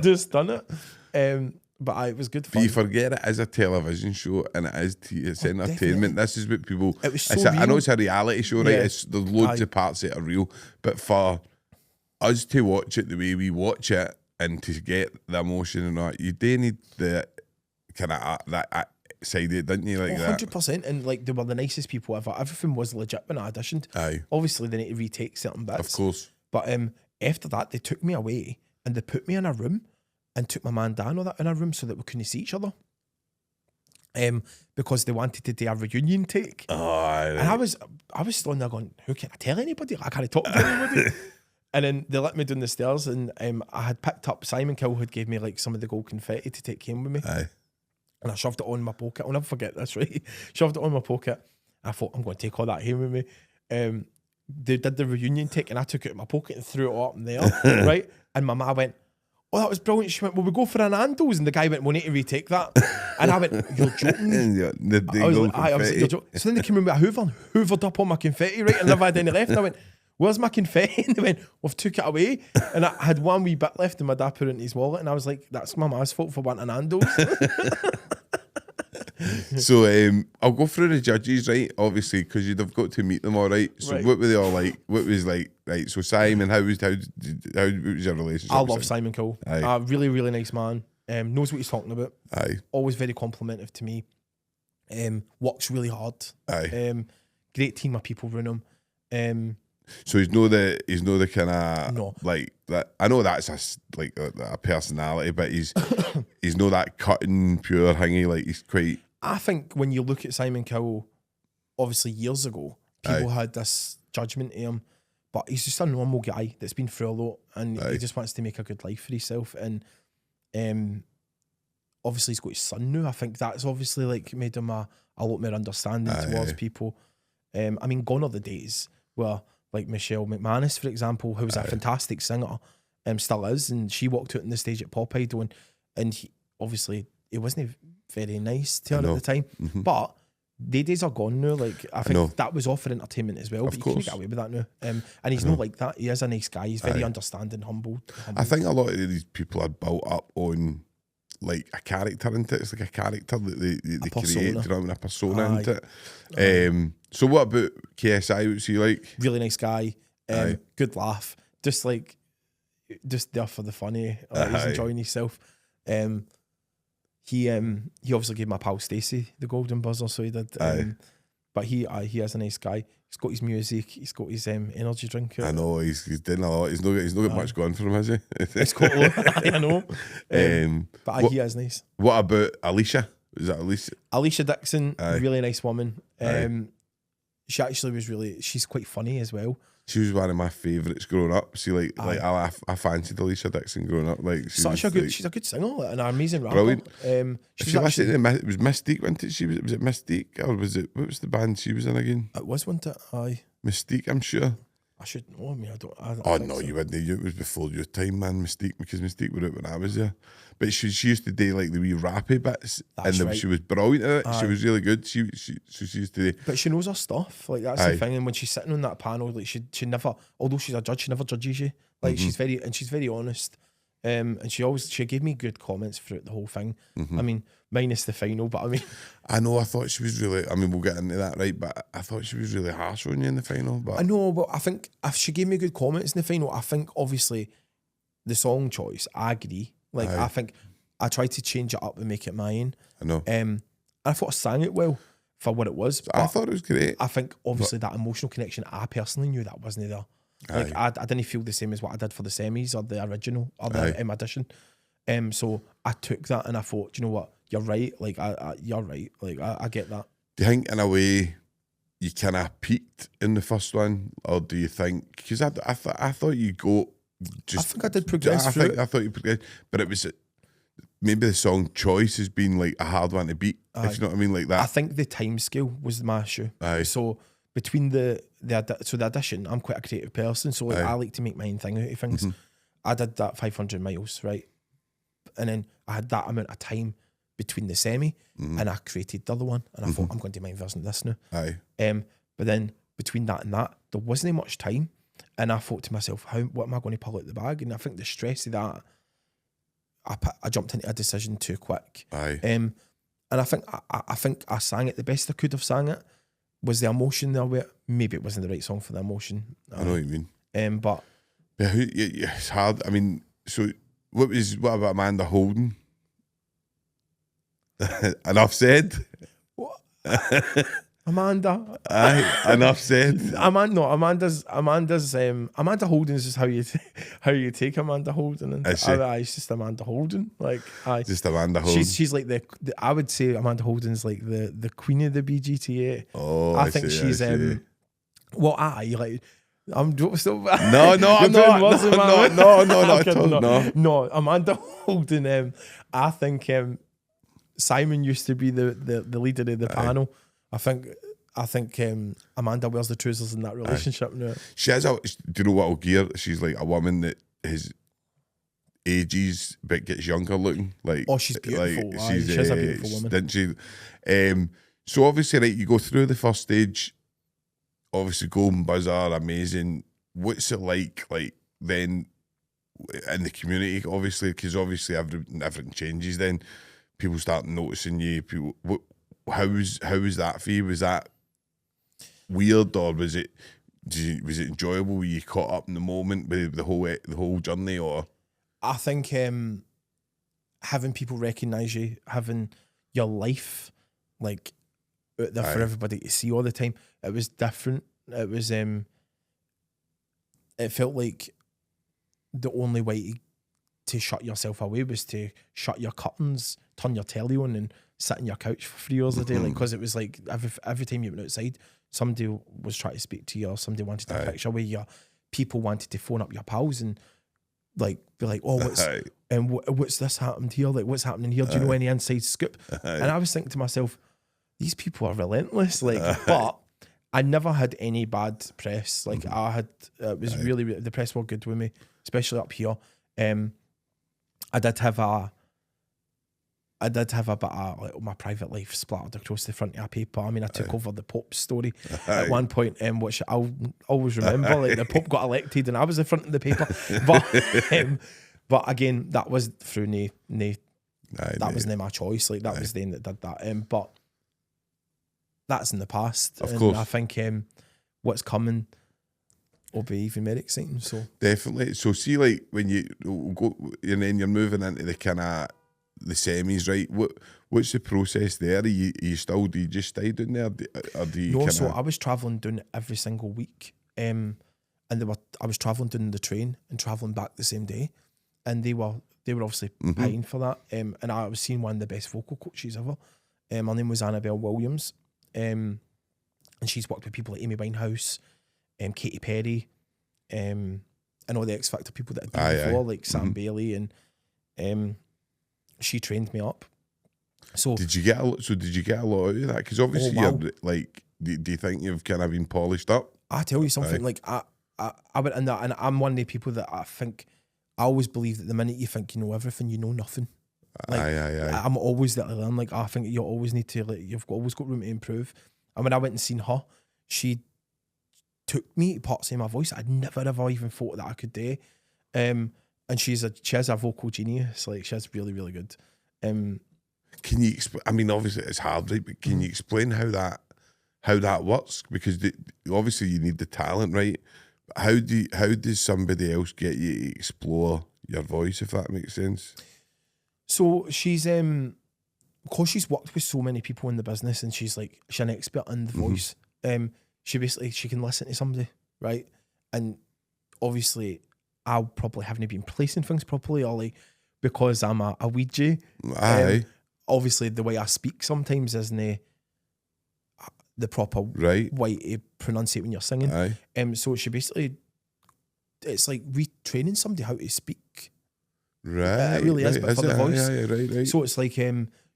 just done it. But it was good fun. But you forget it is a television show, and it's entertainment. Definitely. This is what people... It was so real. I know it's a reality show, right? There's loads of parts that are real. But for us to watch it the way we watch it, and to get the emotion and all, you do need the kind of that side of it, didn't you? Like 100%. And like, they were the nicest people ever. Everything was legit when I auditioned. Aye. Obviously, they need to retake certain bits. Of course. But after that, they took me away, and they put me in a room, and took my man Dan in a room so that we couldn't see each other. because they wanted to do a reunion take. Right. And I was still in there going, who can I tell anybody? I can't talk to anybody. And then they let me down the stairs, and I had picked up, Simon Cowell had gave me like some of the gold confetti to take home with me. Aye. And I shoved it on my pocket. I'll never forget this, right? Shoved it on my pocket. I thought, I'm going to take all that home with me. They did the reunion take, and I took it in my pocket and threw it up in there, right? And my ma went, oh, that was brilliant. She went, well, we go for an Nando's. And the guy went, we need to retake that. And I went, you're joking me? I was like, you're joking. So then they came in with a hoover, hoovered up all my confetti, right? And never had any left. And I went, where's my confetti? And they went, we've took it away. And I had one wee bit left, and my dad put it in his wallet. And I was like, that's my ma's fault for wanting Nando's. So I'll go through the judges, right? Obviously, because you'd have got to meet them all, right? So Right. what were they all like? What was like, right? So Simon, how was your relationship? I with love Simon Cowell. Aye. Really, really nice man. Knows what he's talking about. Aye. Always very complimentary to me. Works really hard. Aye. Great team of people around him. So he's no the kind of No. like that. I know that's a personality, but he's he's no that cutting, pure, hangy. Like he's quite. I think when you look at Simon Cowell, obviously years ago, people had this judgment of him, but he's just a normal guy that's been through a lot, and he just wants to make a good life for himself. And obviously he's got his son now. I think that's obviously like made him a lot more understanding towards people. I mean, gone are the days where like Michelle McManus, for example, who was a fantastic singer, still is, and she walked out on the stage at Pop Idol, and he, obviously it wasn't very nice to her at the time, but the days are gone now. Like I think that was all for entertainment as well, but you can't get away with that now. And he's not like that. He is a nice guy. He's very understanding, humble. I think a lot of these people are built up on like a character into it. It's like a character that they create, do you know what I mean? A persona into it. So what about KSI? What's he like? Really nice guy. Good laugh. Just there for the funny. He's enjoying himself. He obviously gave my pal Stacey the golden buzzer, so he did. But he is a nice guy. He's got his music. He's got his energy drink. I know he's doing a lot. He's not got much going for him, has he? It's got I know. But he is nice. What about Alicia? Is that Alicia? Alicia Dixon, really nice woman. She actually was she's quite funny as well. She was one of my favourites growing up. See, I fancied Alicia Dixon growing up. Like she's a good singer and an amazing rapper. Brilliant. She was it was Mystique, wasn't it? Was it Mystique, or was it, what was the band she was in again? It was, wasn't it? Aye. Mystique, I'm sure. I should know. I mean, I don't. Oh no, you wouldn't. It was before your time, man. Mystique, because Mystique were out when I was there. But she used to do like the wee rappy bits, she was brilliant at it. She was really good. She used to do. But she knows her stuff. Like that's the thing. And when she's sitting on that panel, like she never, although she's a judge, she never judges you. Like she's very honest. And she gave me good comments throughout the whole thing. I mean, minus the final, but I mean, I know. I thought she was really. I mean, we'll get into that, right? But I thought she was really harsh on you in the final. But I know, but I think if she gave me good comments in the final, I think obviously the song choice, I agree. Like I think I tried to change it up and make it mine. I know. I thought I sang it well for what it was. I thought it was great. I think obviously that emotional connection, I personally knew that wasn't there. Like I didn't feel the same as what I did for the semis or the original or the audition. So I took that and I thought, do you know what? You're right. Like you're right. Like I get that. Do you think in a way you kind of peaked in the first one, or do you think? Because I thought you go. I think I did progress. I thought you progressed, but it was maybe the song choice has been like a hard one to beat. If you know what I mean, like that. I think the time scale was my issue. So between the audition, I'm quite a creative person, so like I like to make my own thing out of things. I did that 500 miles, right, and then I had that amount of time between the semi, and I created the other one, and I thought I'm going to do my version of this now. But then between that and that, there wasn't much time. And I thought to myself, what am I going to pull out the bag? And I think the stress of that, I jumped into a decision too quick. And I think I sang it the best I could have sang it. Was the emotion there? Where maybe it wasn't the right song for the emotion. I know what you mean. But it's hard. I mean, so what about Amanda Holden? Enough said. What? Amanda. Aye, enough said. Amanda Holden is just how you take Amanda Holden, and Is she? it's just Amanda Holden. Like, Just Amanda Holden. she's like the I would say Amanda Holden's like the queen of the BGTA. Oh, I think she's see. well, like. I'm still. No, I'm not. No, not at all. No, Amanda Holden. I think Simon used to be the leader of the panel. I think Amanda wears the trousers in that relationship now. She has do you know what I'll gear? She's like a woman that has ages but gets younger looking. Like, oh, she's beautiful. Like, she's a beautiful woman. Didn't she? So obviously, right, you go through the first stage. Obviously, golden buzzer, amazing. What's it like then in the community? Obviously, because obviously everything changes. Then people start noticing you. How was that for you? Was that weird, or was it enjoyable? Were you caught up in the moment with the whole journey, or? I think having people recognise you, having your life like out there for everybody to see all the time, it was different. It was it felt like the only way to shut yourself away was to shut your curtains, turn your telly on, and sit on your couch for 3 hours a day. Like, because it was like every time you went outside, somebody was trying to speak to you, or somebody wanted a picture with you. People wanted to phone up your pals and like be like, oh, what's this happened here? Like, what's happening here? Do you know any inside scoop? And I was thinking to myself, these people are relentless. Like, but I never had any bad press. Like, I had, it was really, the press were good with me, especially up here. I did have a bit of like my private life splattered across the front of a paper. I mean, I took over the Pope's story at one point, which I'll always remember. Like, the Pope got elected and I was the front of the paper. But again, that was through that wasn't my choice. Like, that was them that did that. But that's in the past. Of course. I think what's coming will be even more exciting. So definitely. So see, like, when you go and then you're moving into the kind of the semis, right? What's the process there? Do you just stay down there, or do you? No, so I was travelling down every single week, and I was travelling down the train and travelling back the same day, and they were obviously paying for that. And I was seeing one of the best vocal coaches ever. Her name was Annabelle Williams, and she's worked with people like Amy Winehouse, Katy Perry, and all the X Factor people that had been before, like Sam Bailey, and she trained me up. So did you get a lot out of that? Because obviously, you're like, do you think you've kind of been polished up? I tell you something, like I went in that, and I'm one of the people that I think, I always believe that the minute you think you know everything, you know nothing. Like, I'm always there to learn. Like, I think you always need to, like, you've always got room to improve. And when I went and seen her, she took me to parts of my voice I'd never ever even thought that I could do. And she has a vocal genius. Like, she's really, really good. Can you explain? I mean, obviously it's hard, right? But can you explain how that works? Because obviously you need the talent, right? How does somebody else get you to explore your voice, if that makes sense? So she's because she's worked with so many people in the business, and she's an expert in the voice. She can listen to somebody, right? And obviously I probably haven't been placing things properly, or like, because I'm a Ouija. Obviously the way I speak sometimes isn't the proper way to pronounce it when you're singing. So she basically, it's like retraining somebody how to speak. It really is, but for the voice. So it's like,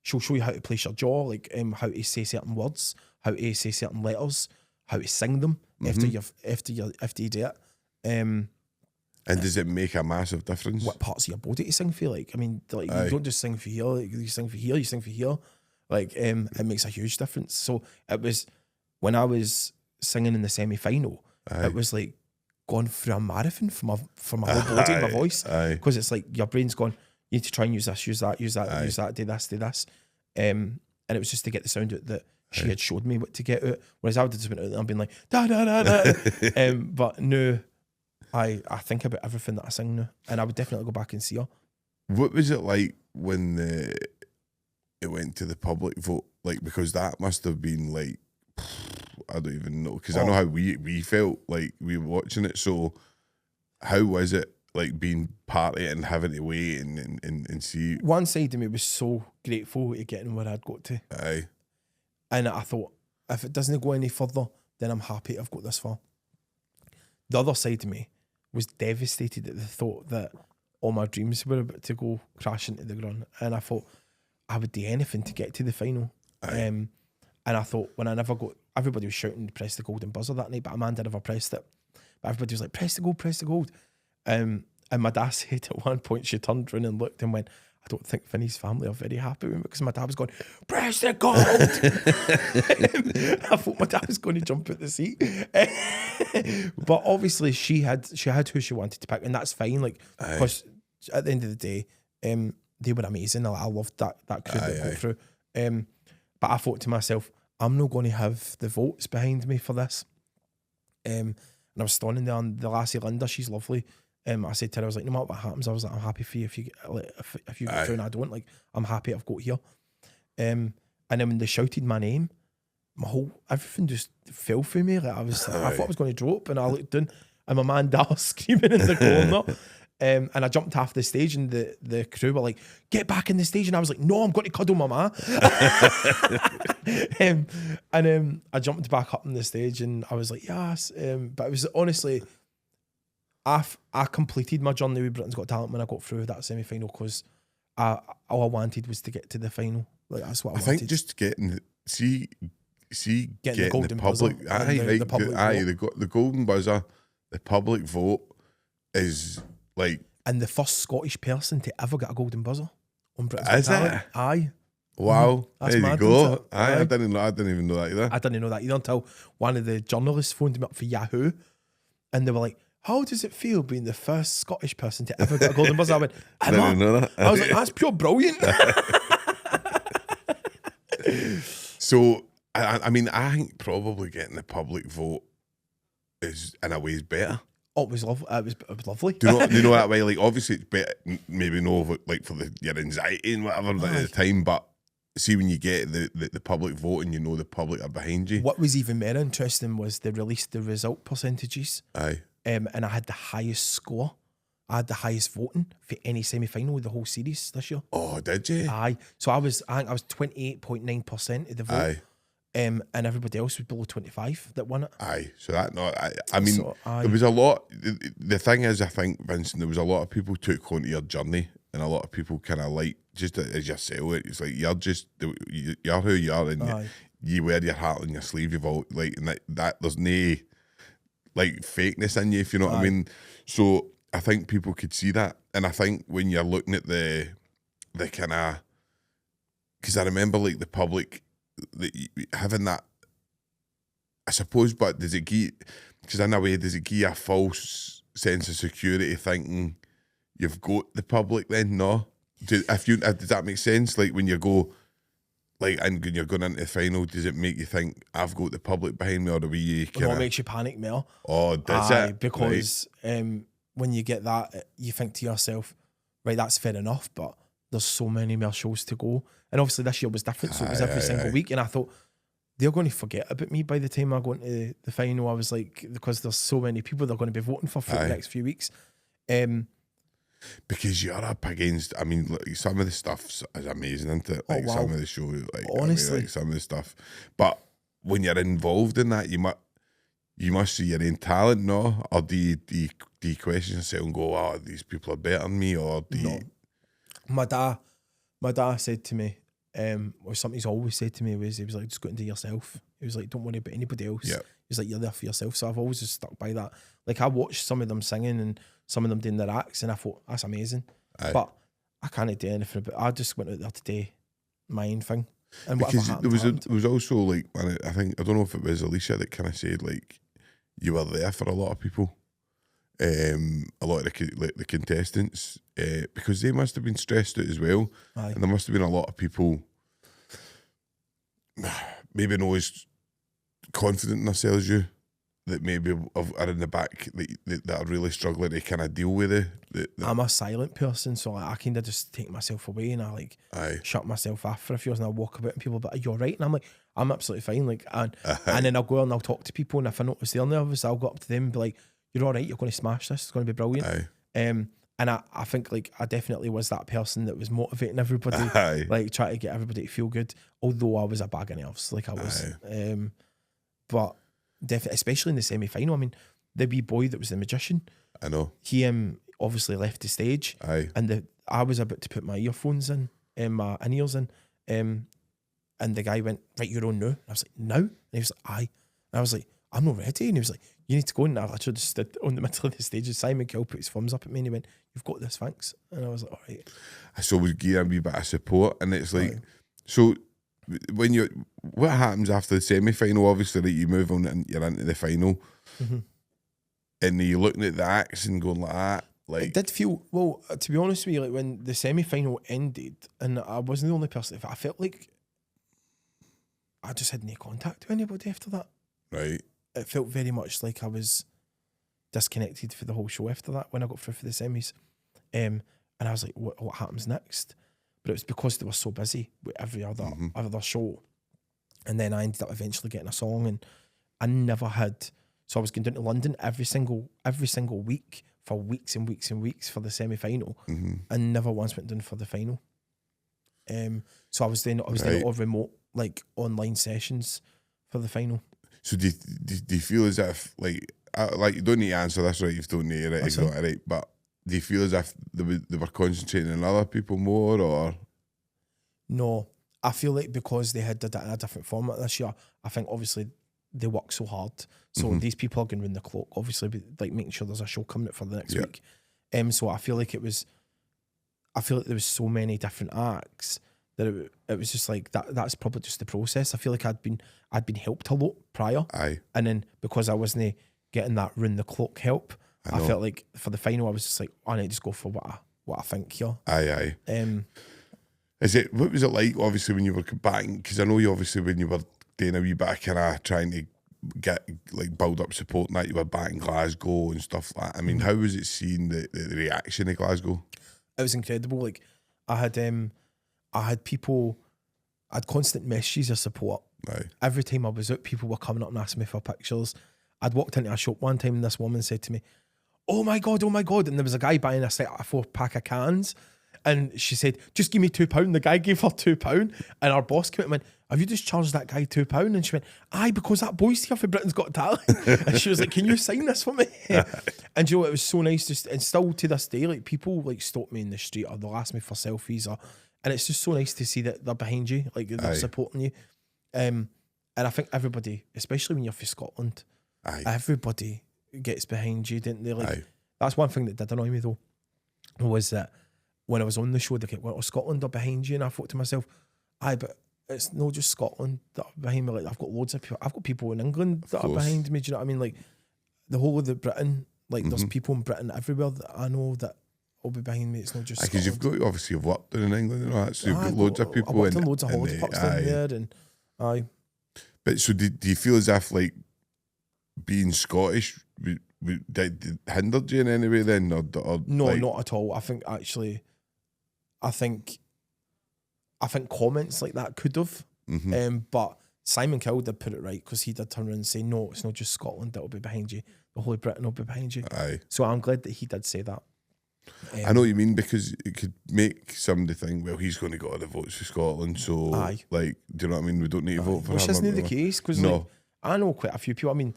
she'll show you how to place your jaw, like how to say certain words, how to say certain letters, how to sing them after you do it. And does it make a massive difference? What parts of your body to sing for? Like, I mean, like, you don't just sing for here. Like, you sing for here. You sing for here. Like, it makes a huge difference. So it was, when I was singing in the semi-final, it was like going through a marathon for my whole body and my voice, because it's like your brain's gone, you need to try and use this, use that, do this. And it was just to get the sound out that she had showed me what to get out. Whereas I would have just went out there and been like, da da da da. But no, I think about everything that I sing now, and I would definitely go back and see her. What was it like when it went to the public vote? Like, because that must have been like, I don't even know, because I know how we felt like we were watching it. So how was it like being part of it and having to wait and see? One side of me was so grateful to getting where I'd got to. Aye. And I thought, if it doesn't go any further, then I'm happy I've got this far. The other side of me was devastated at the thought that all my dreams were about to go crashing to the ground. And I thought I would do anything to get to the final. And I thought, when I never got, everybody was shouting to press the golden buzzer that night, but Amanda never pressed it. But everybody was like, press the gold, press the gold. And my dad said at one point, she turned around and looked and went, I don't think Vinny's family are very happy with me, because my dad was going, press the gold. I thought my dad was going to jump out the seat. But obviously she had who she wanted to pick, and that's fine. Like, because at the end of the day, they were amazing. I loved that crew that got through. But I thought to myself, I'm not going to have the votes behind me for this. And I was standing there, and the lassie Linda, she's lovely. I said to her, I was like, no matter what happens, I was like, I'm happy for you if you get, like, if you get through and I don't, like, I'm happy I've got here. And then when they shouted my name, everything just fell for me. Like, I thought I was going to drop, and I looked down, and my man Dal screaming in the corner. And I jumped off the stage, and the crew were like, get back in the stage. And I was like, no, I'm going to cuddle my ma. And I jumped back up on the stage, and I was like, yes. But it was honestly, I completed my journey with Britain's Got Talent when I got through that semi-final, because all I wanted was to get to the final. Like, that's what I wanted. think just getting getting the golden the public, buzzer, the public vote. the golden buzzer, the public vote is like, and the first Scottish person to ever get a golden buzzer on Britain's Got Talent. Aye. Wow, That's there you mad, go. isn't it? I didn't even know that either. I didn't know that either until one of the journalists phoned me up for Yahoo, and they were like, how does it feel being the first Scottish person to ever get a golden buzzer? I went, I didn't know that. I was like, that's pure brilliant. So, I mean, I think probably getting the public vote is, in a way, is better. Oh, it was lovely. It was lovely. Do you know that way? Like, obviously, it's better, maybe no, like, for your anxiety and whatever at the time, but see, when you get the public vote and you know the public are behind you. What was even more interesting was they released the result percentages. Aye. And I had the highest score. I had the highest voting for any semi-final of the whole series this year. Oh, did you? Aye. So I think I was 28.9% of the vote. Aye. And everybody else was below 25 that won it. Aye. So that, no, I mean, So, aye. there was a lot. The thing is, I think, Vincent, there was a lot of people took onto your journey, and a lot of people kind of like, just as you say it, it's like you're who you are, and you wear your heart on your sleeve. You've all, like, and that there's no like fakeness in you, if you know what I mean. So I think people could see that, and I think when you're looking at the kind of, because I remember like the public having that, I suppose, but does it give, because in a way, does it give you a false sense of security thinking you've got the public then? No? Does that make sense? Like, when you go, like, and when you're going into the final, does it make you think, I've got the public behind me, or do we kind of... It makes you panic more. Oh, does it? Because when you get that, you think to yourself, right, that's fair enough, but there's so many more shows to go. And obviously this year was different, so it was every single week, and I thought, they're going to forget about me by the time I go into the final. I was like, because there's so many people that are going to be voting for the next few weeks. Because you're up against, I mean, like, some of the stuff is amazing, isn't it? Like, some of the show, like, honestly, I mean, like, some of the stuff. But when you're involved in that, you must see your own talent, no? Or do you question yourself and go, oh, these people are better than me? Or do you... My dad said to me, or something he's always said to me, was, he was like, just go into yourself. He was like, don't worry about anybody else. Yeah. He was like, you're there for yourself. So I've always just stuck by that. Like, I watched some of them singing and some of them doing their acts, and I thought, that's amazing. Aye. But I can't do anything about it. I just went out there to do my own thing. And because there was also, like, I think, I don't know if it was Alicia that kind of said, like, you were there for a lot of people, a lot of the contestants, because they must have been stressed out as well. Aye. And there must have been a lot of people maybe not as confident in themselves as you, that maybe are in the back that are really struggling to kind of deal with it. I'm a silent person, so I kind of just take myself away, and I shut myself off for a few hours, and I walk about and people are like, are you all right? And I'm like, I'm absolutely fine. Like, and then I'll go out and I'll talk to people, and if I notice they're nervous, I'll go up to them and be like, "You're all right. You're going to smash this. It's going to be brilliant." And I think like I definitely was that person that was motivating everybody, like trying to get everybody to feel good. Although I was a bag of nerves, like I was. But definitely, especially in the semi-final. I mean, the wee boy that was the magician. I know. He obviously left the stage, and I was about to put my earphones in, my in-ears in, and the guy went, "Right, you're on now." And I was like, "Now?" And he was like, "Aye." And I was like, "I'm not ready." And he was like, "You need to go." And I literally just stood on the middle of the stage, and Simon Kill put his thumbs up at me and he went, "You've got this, thanks." And I was like, "All right." So we give a wee bit of support, and it's like, so when what happens after the semi-final? Obviously, like, you move on and you're into the final, and you're looking at the acts and going like that. Like, it did feel, well, to be honest with you, like when the semi-final ended, and I wasn't the only person, I felt like I just had no contact with anybody after that. Right. It felt very much like I was disconnected for the whole show after that when I got through for the semis. And I was like, what happens next? But it was because they were so busy with every other show. And then I ended up eventually getting a song, and I never had, so I was going down to London every single week for weeks and weeks and weeks for the semi-final, and never once went down for the final. So I was doing all remote, like online sessions for the final. So do you feel as if like you don't need to answer this, right? You've told me right, you got it right, but do you feel as if they were concentrating on other people more, or no? I feel like because they had did it in a different format this year, I think obviously they work so hard. So these people are going to win the clock, obviously, like making sure there's a show coming out for the next week. So I feel like there was so many different acts that it was just like that's probably just the process. I feel like I'd been helped a lot prior. And then because I wasn't getting that round the clock help, I felt like for the final I was just like, I need to just go for what I think here. What was it like, obviously, when you were batting? Because I know you, obviously, when you were doing a wee bit of kind of trying to get, like, build up support and that, you were batting Glasgow and stuff like that. I mean, how was it seeing the reaction of Glasgow? It was incredible. Like, I had people, I had constant messages of support. Every time I was out, people were coming up and asking me for pictures. I'd walked into a shop one time and this woman said to me, oh my God. And there was a guy buying a 4-pack of cans. And she said, just give me £2. The guy gave her £2. And our boss came out and went, have you just charged that guy £2? And she went, aye, because that boy's here for Britain's Got Talent. And she was like, can you sign this for me? And you know, it was so nice. And still to this day, like, people like stop me in the street or they'll ask me for selfies, and it's just so nice to see that they're behind you, like they're supporting you. And I think everybody, especially when you're from Scotland, everybody gets behind you, didn't they? Like, that's one thing that did annoy me though, was that when I was on the show, they kept going, oh, Scotland are behind you. And I thought to myself, but it's not just Scotland that are behind me. Like, I've got loads of people. I've got people in England that are behind me. Do you know what I mean? Like, the whole of the Britain, like, there's people in Britain everywhere that I know that will be behind me. It's not just because you've worked in England and all that, so you've got loads of people. I've worked in loads of holiday parks down there. And But so do you feel as if, like, being Scottish did hindered you in any way then? Or no, like, not at all. I think actually, I think comments like that could have, but Simon Kill did put it right, because he did turn around and say, no, it's not just Scotland that will be behind you. The whole of Britain will be behind you. So I'm glad that he did say that. I know what you mean, because it could make somebody think, well, he's going to get all the votes for Scotland, so like, do you know what I mean? We don't need to vote for him. Which isn't the case, because like, I know quite a few people. I mean,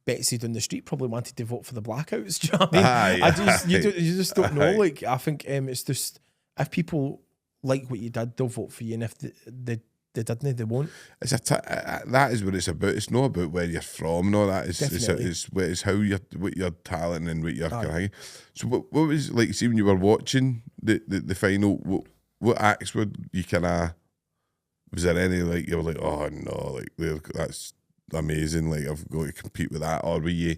Betsy down the street probably wanted to vote for the Blackouts. Do you know what I mean? You just don't know. Like, I think it's just, if people like what you did, they'll vote for you, and if they didn't, they won't. It's that is what it's about. It's not about where you're from and all that. It's how what your talent and what your kind of. So what was it like? See, when you were watching the final, what acts were you kind of? Was there any, like, you were like, oh no, like, that's amazing, like, I've got to compete with that, or were you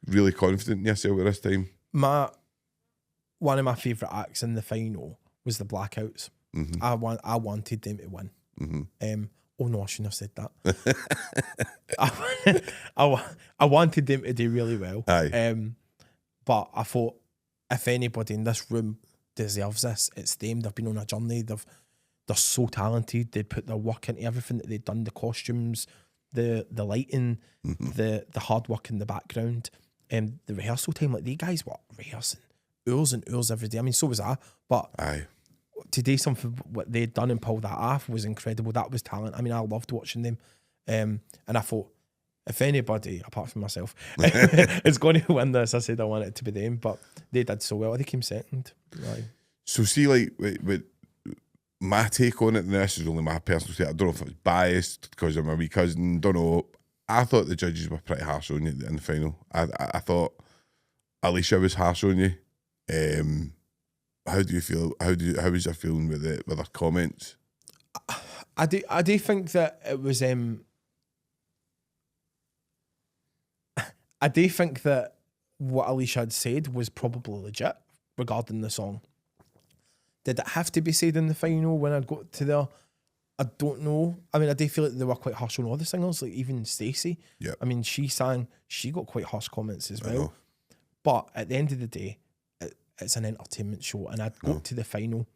really confident in yourself at this time? One of my favourite acts in the final was the Blackouts. I wanted them to win. Oh no, I shouldn't have said that. I wanted them to do really well. But I thought, if anybody in this room deserves this, it's them. They've been on a journey. they're so talented. They put their work into everything that they've done, the costumes, the lighting, the hard work in the background, the rehearsal time. Like, they guys were rehearsing hours and hours every day. I mean, so was I. But to do something, what they'd done and pull that off was incredible. That was talent. I mean, I loved watching them. And I thought, if anybody, apart from myself, is going to win this, I said I want it to be them. But they did so well. They came second. Right. So see, like, with my take on it, and this is only my personal take, I don't know if it's biased because I'm a wee cousin, don't know. I thought the judges were pretty harsh on you in the final. I thought Alicia was harsh on you. How do you feel? How was your feeling with her comments? I do think that it was I do think that what Alicia had said was probably legit regarding the song. Did it have to be said in the final when I got to there? I don't know. I mean, I do feel like they were quite harsh on all the singers, like even Stacey. Yeah. I mean, she got quite harsh comments as well. But at the end of the day, it's an entertainment show, and I'd got to the final,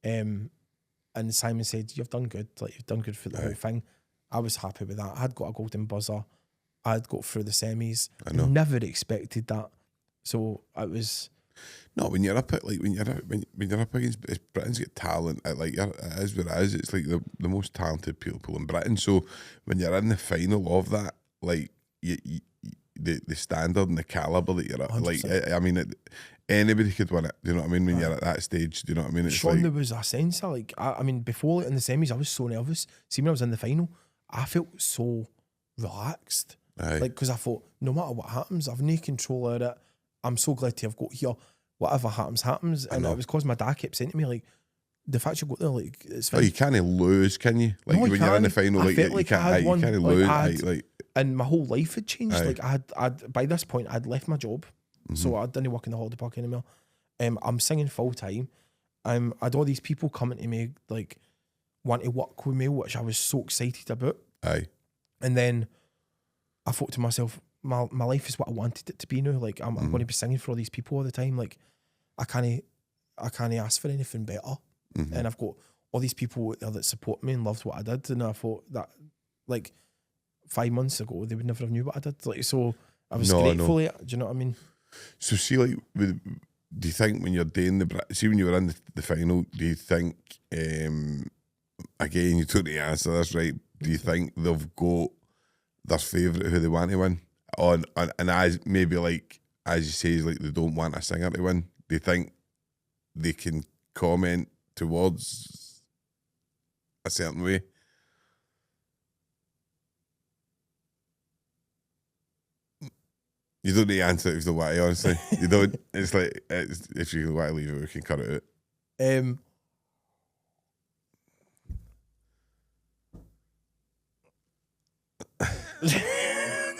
and Simon said, "You've done good. Like, you've done good for the whole thing." I was happy with that. I had got a golden buzzer. I had got through the semis. I never expected that. So it was. No, when you're up at when you're up against Britain's got talent. Like, it is what it is. It's like the most talented people in Britain. So when you're in the final of that, like, the standard and the caliber that you're at, 100%. Like, I mean, anybody could win it. Do you know what I mean? When you're at that stage, do you know what I mean? It's Sean, there was a sense of, like, I mean, before in the semis, I was so nervous. See, when I was in the final, I felt so relaxed. Like, because I thought, no matter what happens, I've no control of it. I'm so glad to have got here. Whatever happens, happens. And it was because my dad kept saying to me, like, the fact you got there, like, it's fine. Oh, you can't lose, can you? Like, no, when you're in the final, like, you can't lose. Like, and my whole life had changed. Like, I'd by this point, I'd left my job, so I didn't work in the holiday park anymore. I'm singing full time. I had all these people coming to me, like, want to work with me, which I was so excited about. And then I thought to myself, my life is what I wanted it to be now. Like, I'm going to be singing for all these people all the time. Like, I can't ask for anything better. And I've got all these people out there that support me and loved what I did. And I thought that, like, 5 months ago, they would never have knew what I did. Like, so I was grateful. Do you know what I mean? So see, like, do you think when you're doing when you were in the final, do you think, again, you totally answer this, right? Do you think they've got their favourite who they want to win? And as maybe, like, as you say, like, they don't want a singer to win. Do you think they can comment towards a certain way? You don't need to answer it if you don't want to, honestly. You don't. It's like, if you want to leave it, we can cut it out.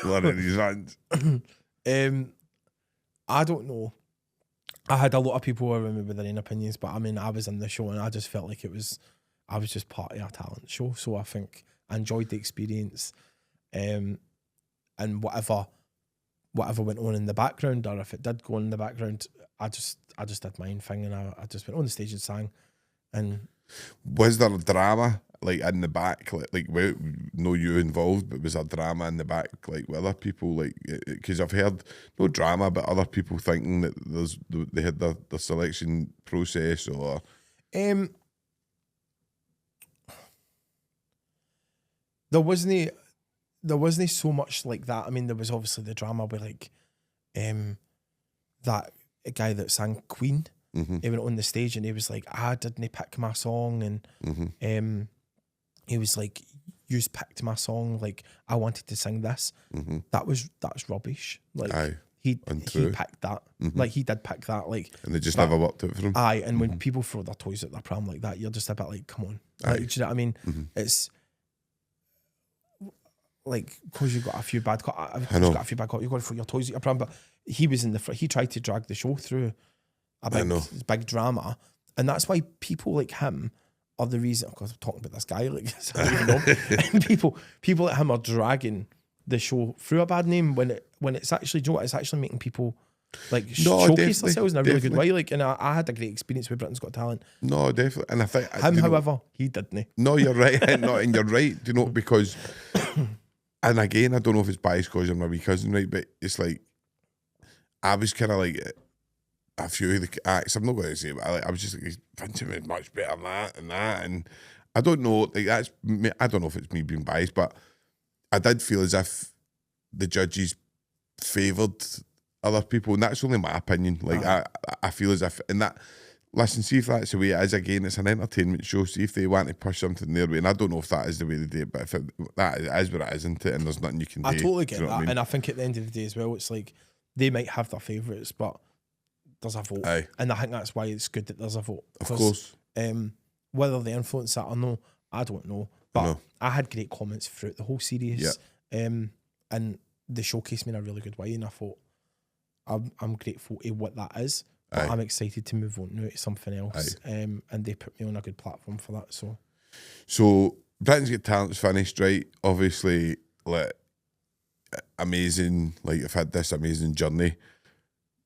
One of these ones. I don't know. I had a lot of people around me with their own opinions, but I mean, I was in the show and I just felt like I was just part of a talent show. So I think I enjoyed the experience, and whatever went on in the background, or if it did go on in the background, I just did my own thing, and I just went on the stage and sang. And was there a drama, like, in the back, like no you involved, but was there drama in the back, like, with other people, like, because I've heard no drama, but other people thinking that they had the selection process, or there wasn't so much like that. I mean, there was obviously the drama with, like, that guy that sang Queen. He went on the stage and he was like, didn't pick my song, and he was like, you picked my song, like, I wanted to sing this. That was rubbish. Like, he picked that. Like, he did pick that, like, and they just never worked out for him. And when people throw their toys at their pram like that, you're just a bit like, come on. Like, do you know what I mean? It's like, because you've got a few bad you've got to throw your toys at your pram. But he was in the front. He tried to drag the show through a big drama, and that's why people like him are the reason. Because I'm talking about this guy, like, I don't even know. people like him are dragging the show through a bad name when it's actually, you know what, it's actually making people like No, showcase definitely, themselves in a really good definitely. way. Like, and I had a great experience with Britain's Got Talent. No, definitely. And I think Him, however, he didn't. no, you're right. No, and you're right. Do you know, because, and again, I don't know if it's biased because you're my wee cousin, right? But it's like, I was kind of like a few of the acts. I'm not going to say, but I was just like, Vincent was much better than that and that. And I don't know, like that's me, I don't know if it's me being biased, but I did feel as if the judges favoured other people, and that's only my opinion. Like I feel as if, and that, listen, see if that's the way it is. Again, it's an entertainment show. See if they want to push something their way, and I don't know if that is the way they do it, but if that is what it is, isn't it? And there's nothing you can do. I totally get you know that, what I mean? and I think at the end of the day as well, it's like they might have their favourites, but there's a vote, Aye. and I think that's why it's good that there's a vote. Of course. Whether they influence that or no, I don't know. But No. I had great comments throughout the whole series, Yeah. and they showcased me in a really good way, and I thought I'm grateful to what that is. But Aye. I'm excited to move on now to something else, and they put me on a good platform for that. So Britain's Got Talent's finished, right? Obviously, like amazing. Like you've had this amazing journey.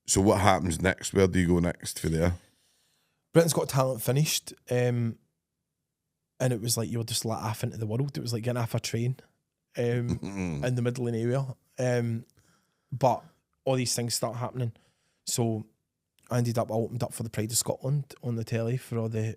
So what happens next? Where do you go next for there? Britain's Got Talent finished, and it was like you were just let off into the world. It was like getting off a train in the middle of nowhere. But all these things start happening. So I opened up for the Pride of Scotland on the telly for all the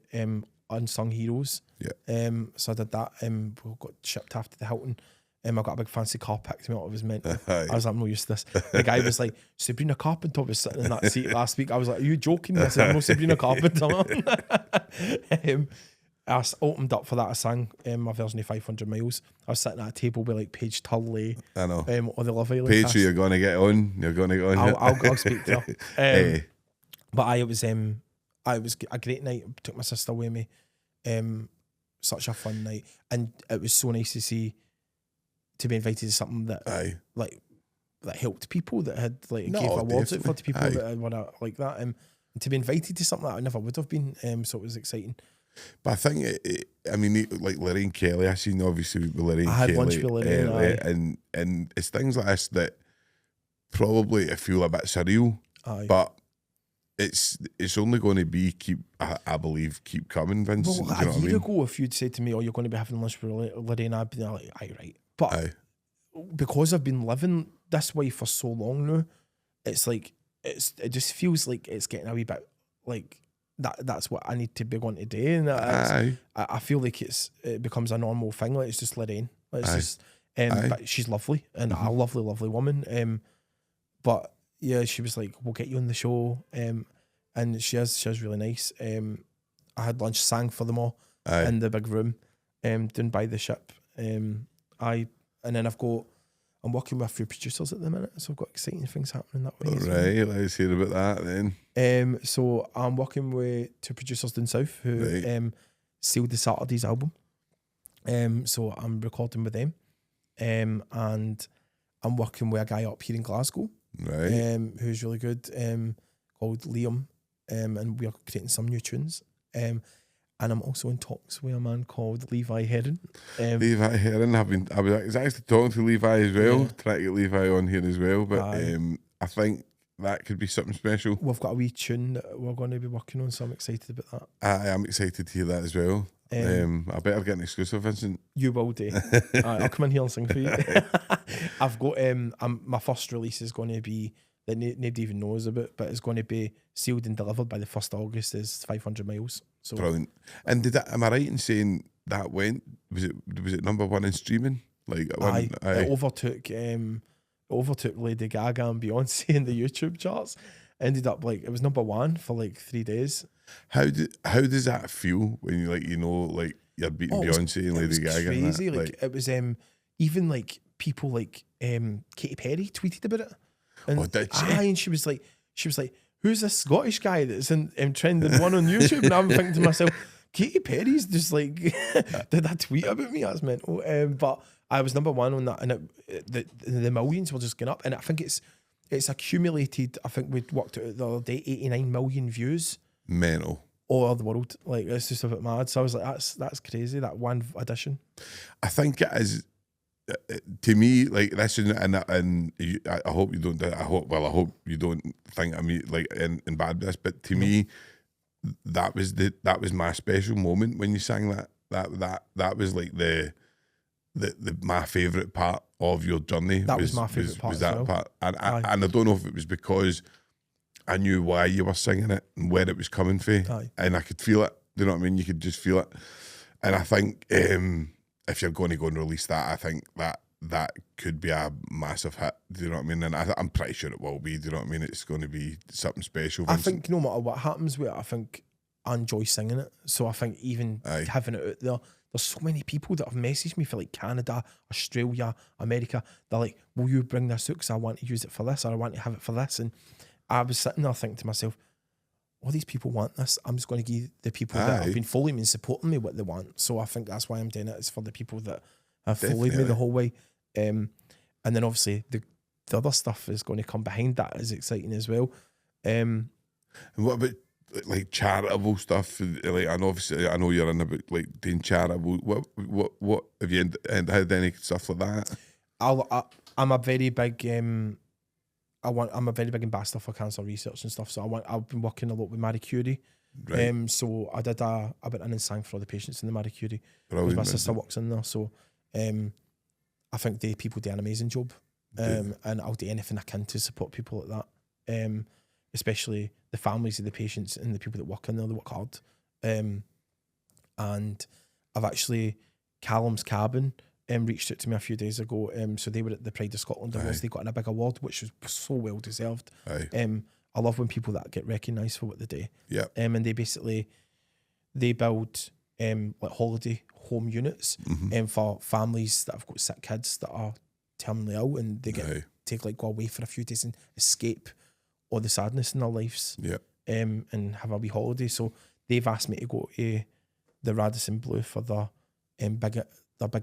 unsung heroes. Yeah. So I did that. We got shipped after the Hilton. I got a big fancy car picked me up. I was mental. I was like, I'm not used to this. The guy was like, Sabrina Carpenter was sitting in that seat last week. I was like, are you joking? I said, I'm not Sabrina Carpenter. I opened up for that. I sang my version of 500 Miles. I was sitting at a table with like Paige Turley. I know. All the Love Island Paige, cast. who you're going to get on. You're going to get on. I'll speak to her. Hey. But it was a great night. I took my sister with me. Such a fun night, and it was so nice to be invited to something that that helped people, that had like gave awards out for to people that were like that, and to be invited to something that I never would have been. So it was exciting. But I think, like Lorraine Kelly, I seen obviously with Lorraine Kelly. I had lunch with Lorraine, and it's things like this that probably I feel a bit surreal, but it's only going to be I believe keep coming, Vince. Well, do you know a year what I mean? ago, if you'd said to me, "Oh, you're going to be having lunch with Lorraine," I'd be like, "Aye, right." But Aye. because I've been living this way for so long now, it's like it just feels like it's getting a wee bit like that's what I need to be going to do, and I feel like it becomes a normal thing. Like it's just Lorraine. It's just but she's lovely and a lovely, lovely woman. But yeah, she was like, "We'll get you on the show," and she is really nice. I had lunch, sang for them all in the big room, down by the ship. And then I'm working with a few producers at the minute, so I've got exciting things happening that way. Right, let's hear about that then. So I'm working with two producers down south who sealed the Saturday's album. So I'm recording with them, and I'm working with a guy up here in Glasgow, right? Who's really good, called Liam, and we are creating some new tunes. And I'm also in talks with a man called Levi Heron. Levi Heron, I was actually talking to Levi as well, trying to get Levi on here as well, but I think that could be something special. We've got a wee tune that we're going to be working on, so I'm excited about that. I am excited to hear that as well. I better get an exclusive, Vincent. You will do. I'll come in here and sing for you. I've got my first release is going to be that nobody even knows about, but it's going to be sealed and delivered by the 1st of August. Is 500 Miles. So brilliant. And am I right in saying that was it number one in streaming? Like it overtook Lady Gaga and Beyonce in the YouTube charts. Ended up like it was number one for like 3 days. How does that feel when you're beating Beyonce and Lady Gaga? Crazy. Like it was even like people like Katy Perry tweeted about it. And, did she? And she was like, who's this Scottish guy that's in trending one on YouTube? And I'm thinking to myself, Katy Perry's just like, did that tweet about me? That's mental. But I was number one on that, and the millions were just going up. And I think it's accumulated. I think we worked out the other day 89 million views. Mental. All over the world. Like it's just a bit mad. So I was like, that's crazy. That one edition. I think it is. to me, like this is, and I hope you don't. I hope you don't think of me like in bad this. But to me, that was my special moment when you sang that. That was like the my favourite part of your journey. That was my favourite part. Was that part? And I don't know if it was because I knew why you were singing it and where it was coming from, and I could feel it. Do you know what I mean? You could just feel it. And I think if you're going to go and release that, I think that could be a massive hit. Do you know what I mean? And I'm pretty sure it will be. Do you know what I mean? It's going to be something special. I think no matter what happens with it, I think I enjoy singing it. So I think even having it out there, there's so many people that have messaged me for like Canada, Australia, America. They're like, will you bring this out because I want to use it for this or I want to have it for this? And I was sitting there thinking to myself, all these people want this. I'm just going to give the people that have been following me and supporting me what they want. So I think that's why I'm doing it. It's for the people that have followed me the whole way. And then obviously the other stuff is going to come behind that is exciting as well. And what about like charitable stuff? Like, and obviously I know you're in about like doing charitable. What have you had any stuff like that? I'm a very big I'm a very big ambassador for cancer research and stuff. So I've been working a lot with Marie Curie. Right. So I went in and sang for all the patients in the Marie Curie. Because my sister works in there. So I think the people do an amazing job. And I'll do anything I can to support people like that. Especially the families of the patients and the people that work in there, they work hard. And I've actually, Callum's Cabin reached out to me a few days ago. So they were at the Pride of Scotland Awards. They got a big award, which was so well deserved. I love when people that get recognised for what they do. Yeah. And they build like holiday home units for families that have got sick kids that are terminally ill, and they get to like go away for a few days and escape all the sadness in their lives. Yeah. And have a wee holiday. So they've asked me to go to the Radisson Blu for their big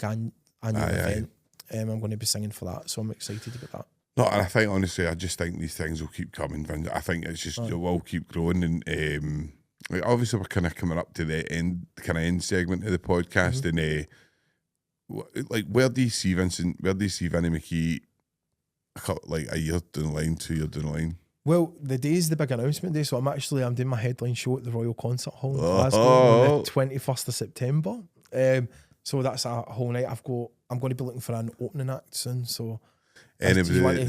annual event. I'm going to be singing for that, so I'm excited about that. No, and I think honestly, I just think these things will keep coming. I think it's just it will keep growing, and like obviously we're kind of coming up to the end segment of the podcast, and like where do you see Vincent? Where do you see Vinnie McKee? Like a year down the line, 2 years down the line. Well, the day is the big announcement day, so I'm doing my headline show at the Royal Concert Hall in Glasgow on the 21st of September. So that's a whole night. I'm going to be looking for an opening act soon. So, anybody,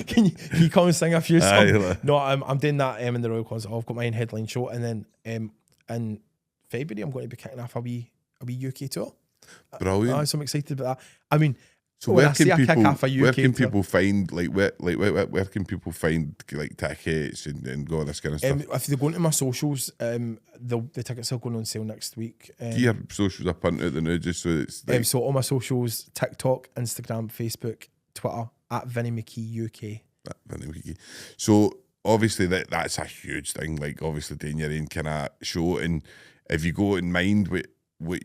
can you come and sing a few songs? No, I'm doing that in the Royal Concert Hall. I've got my own headline show, and then in February I'm going to be kicking off a wee UK tour. Brilliant! So I'm excited about that. I mean. So where can people find like where can people find like tickets and go all this kind of stuff? If they go into my socials, the tickets are going on sale next week. Do you have socials up on it now, just so it's like... so all my socials: TikTok, Instagram, Facebook, Twitter at Vinnie McKee UK. Vinnie McKee. So obviously that's a huge thing. Like obviously doing your own kind of show, and if you go in mind with what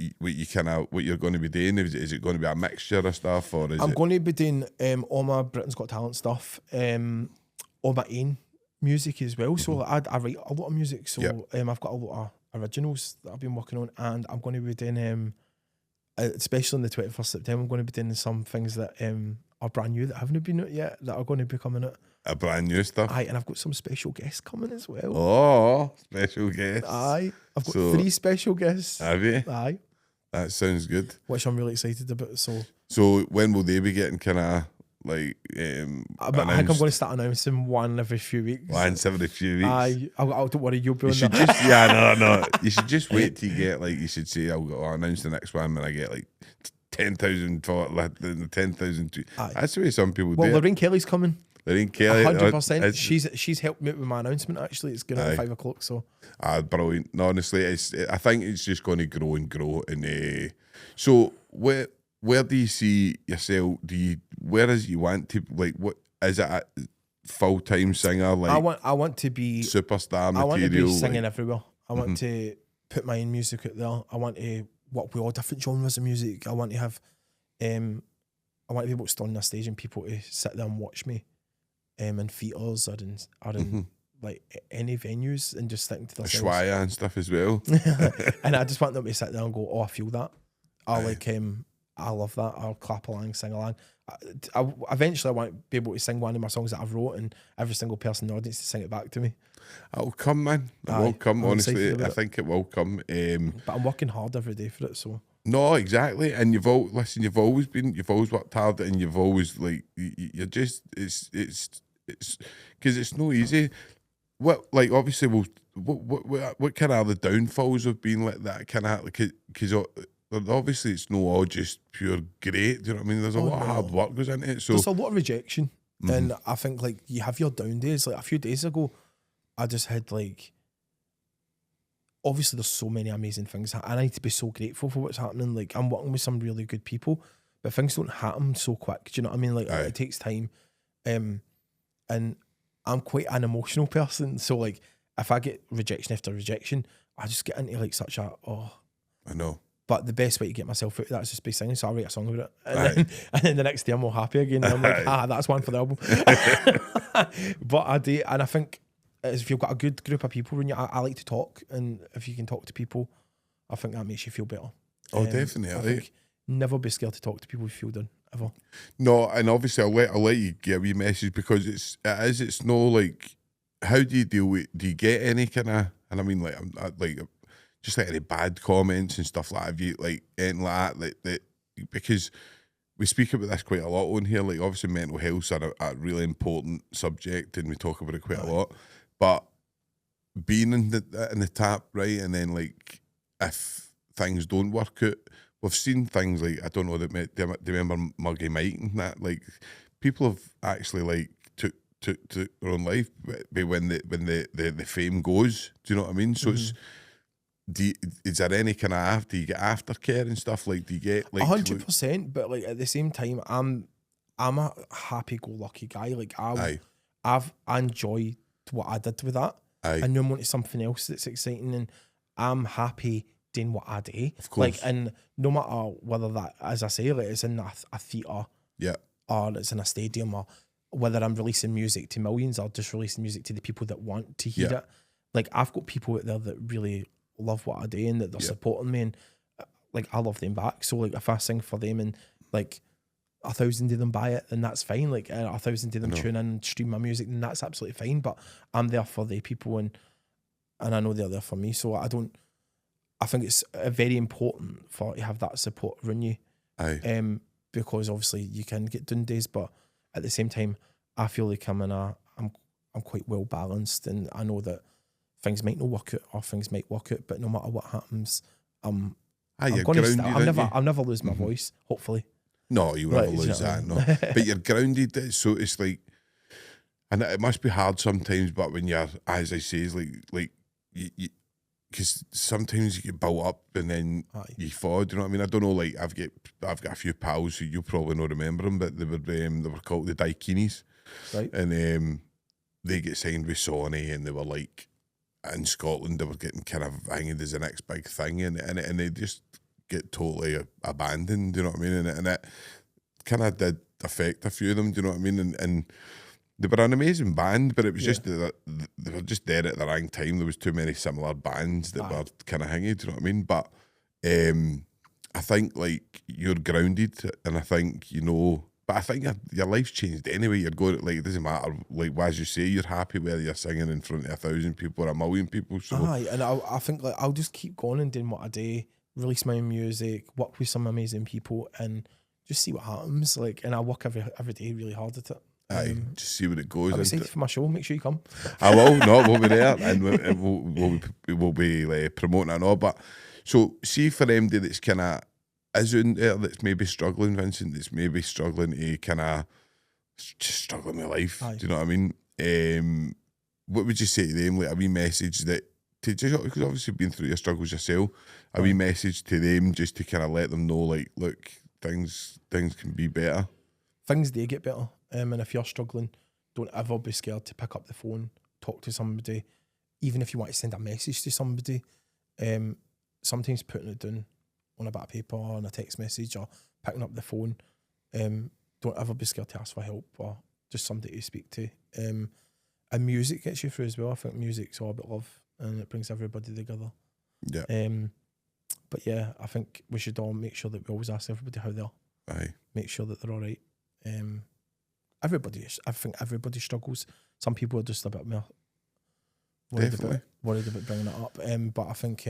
you're going to be doing, is it going to be a mixture of stuff, or is I'm going to be doing all my Britain's Got Talent stuff, all my own music as well. So I write a lot of music, so I've got a lot of originals that I've been working on, and I'm going to be doing especially on the 21st September, I'm going to be doing some things that are brand new that haven't been out yet, that are going to be coming out. A brand new stuff. Aye, and I've got some special guests coming as well. Oh, special guests. Aye, I've got 3 special guests. Have you? Aye. That sounds good. Which I'm really excited about. So when will they be getting kind of like I think I'm going to start announcing one every few weeks. Once every few weeks. Aye, don't worry, you'll be on that. Just, no. You should just wait till you get like, you should say, I'll announce the next one when I get like 10,000 for like the 10,000. That's the way some people do. Well, Lorraine Kelly's coming. Lorraine Kelly, 100%. She's helped me out with my announcement. Actually, it's going out at 5 o'clock. So, brilliant. No, honestly, I think it's just going to grow and grow. And so, where do you see yourself? Where is you want to like? What is it? A full-time singer? Like I want to be superstar material. I want to be singing everywhere. I want to put my own music out there. I want to work with all different genres of music. I want to have, I want to be able to stand on a stage and people to sit there and watch me. In theatres or in like any venues, and just thinking to themselves, Ushuaia and stuff as well. and I just want them to sit there and go, oh, I feel that. I I love that. I'll clap along, sing along. Eventually I want to be able to sing one of my songs that I've wrote and every single person in the audience to sing it back to me. It'll come, man. It will come, I'm honestly. excited I about think it will come. But I'm working hard every day for it, so. No, exactly. And you've always worked hard, and you've always like you're just it's because it's no easy. What, like, obviously, what kind of the downfalls have been like that? Kind of because obviously it's no all just pure great. Do you know what I mean? There's a lot of hard work goes into it. So there's a lot of rejection, and I think like you have your down days. Like a few days ago, I just had like. Obviously, there's so many amazing things. I need to be so grateful for what's happening. Like, I'm working with some really good people, but things don't happen so quick. Do you know what I mean? Like, it takes time. And I'm quite an emotional person. So, like, if I get rejection after rejection, I just get into, like, such a, I know. But the best way to get myself out of that is just by singing. So I write a song about it. And then the next day I'm all happy again. And I'm like, that's one for the album. But I do. And I think, if you've got a good group of people around you, I like to talk, and if you can talk to people, I think that makes you feel better. Oh, definitely. I think never be scared to talk to people if you feel done, ever. No, and obviously I'll let you get a wee message because it's no like, how do you deal with? Do you get any kind of? And I mean, like, just like any bad comments and stuff like that. Have you like anything like that? Because we speak about this quite a lot on here. Like, obviously, mental health's a really important subject, and we talk about it quite a lot. But being in the tap, right, and then like if things don't work out, we've seen things like, I don't know, do you remember Muggy Mike and that? Like, people have actually like took their own life when the fame goes. Do you know what I mean? So it's. Is there any kind of do you get aftercare and stuff? Like, do you get like 100%? But like at the same time, I'm a happy-go-lucky guy. Like I've enjoyed what I did with that. And now I'm on to something else that's exciting, and I'm happy doing what I do. Of course. Like, and no matter whether that, as I say, like it's in a theatre, or it's in a stadium, or whether I'm releasing music to millions or just releasing music to the people that want to hear it. Like, I've got people out there that really love what I do and that they're supporting me, and like I love them back. So like if I sing for them and like 1,000 of them buy it, then that's fine. Like 1,000 of them tune in and stream my music, then that's absolutely fine. But I'm there for the people, and I know they're there for me. So I think it's very important for to have that support around you. Because obviously you can get down days, but at the same time, I feel like I'm quite well balanced, and I know that things might not work out or things might work out, but no matter what happens, I'm going to start. I'll never lose my voice, hopefully. No, you will never lose that. No, but you're grounded. So it's like, and it must be hard sometimes. But when you're, as I say, is like you, because sometimes you get built up and then you fall. Do you know what I mean? I don't know. Like I've got a few pals who you probably not remember them, but they were called the Daikinis, right? And they get signed with Sony, and they were like in Scotland. They were getting kind of hanged as the next big thing, and they just get totally abandoned. Do you know what I mean? And it kind of did affect a few of them. Do you know what I mean? And they were an amazing band, but it was just that they were just there at the wrong time. There was too many similar bands that were kind of hanging. Do you know what I mean? But I think like you're grounded, and I think But I think your life's changed anyway. You're going, like, it doesn't matter. Like, as you say, you're happy whether you're singing in front of 1,000 people or 1,000,000 people. So and I think like I'll just keep going and doing what I do, release my own music, work with some amazing people, and just see what happens. Like, and I work every day really hard at it. Just see what it goes. I'm excited for my show. Make sure you come. I will. No, we'll be there, and we'll be promoting it and all. But so, see for MD that's kind of is in there that's maybe struggling, Vincent, that's maybe struggling to kind of just struggling with life. Do you know what I mean? What would you say to them? Like a wee message that to just, because obviously been through your struggles yourself, a wee message to them just to kind of let them know, like, look, things can be better. Things do get better. And if you're struggling, don't ever be scared to pick up the phone, talk to somebody, even if you want to send a message to somebody. Sometimes putting it down on a bit of paper or on a text message or picking up the phone, don't ever be scared to ask for help or just somebody to speak to. And music gets you through as well. I think music's all about love and it brings everybody together. Yeah. But yeah, I think we should all make sure that we always ask everybody how they are. Aye. Make sure that they're all right. I think everybody struggles. Some people are just a bit more worried about bringing it up. But I think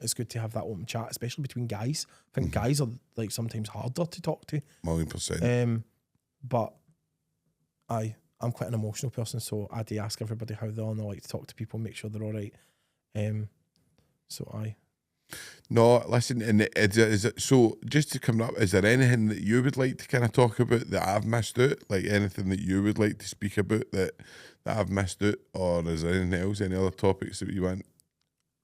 it's good to have that open chat, especially between guys. I think guys are like sometimes harder to talk to. 1,000,000%. But I'm quite an emotional person, so I do ask everybody how they're, and I like to talk to people, make sure they're all right. No, listen, and is it so? Just to come up, is there anything that you would like to kind of talk about that I've missed out? Like anything that you would like to speak about that I've missed out, or is there anything else? Any other topics that you want?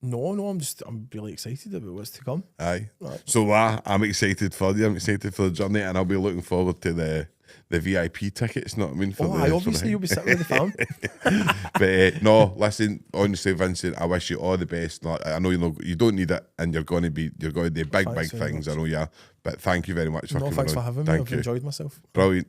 No, I'm really excited about what's to come. Aye. Right. So I'm excited for you. I'm excited for the journey, and I'll be looking forward to the VIP tickets. Know what I mean? Obviously you'll be sitting with the fam. But no, listen. Honestly, Vincent, I wish you all the best. Like, I know you don't need it, and you're going to do big things. I know you are. But thank you very much for coming thanks on. for having me. I've enjoyed myself. Brilliant.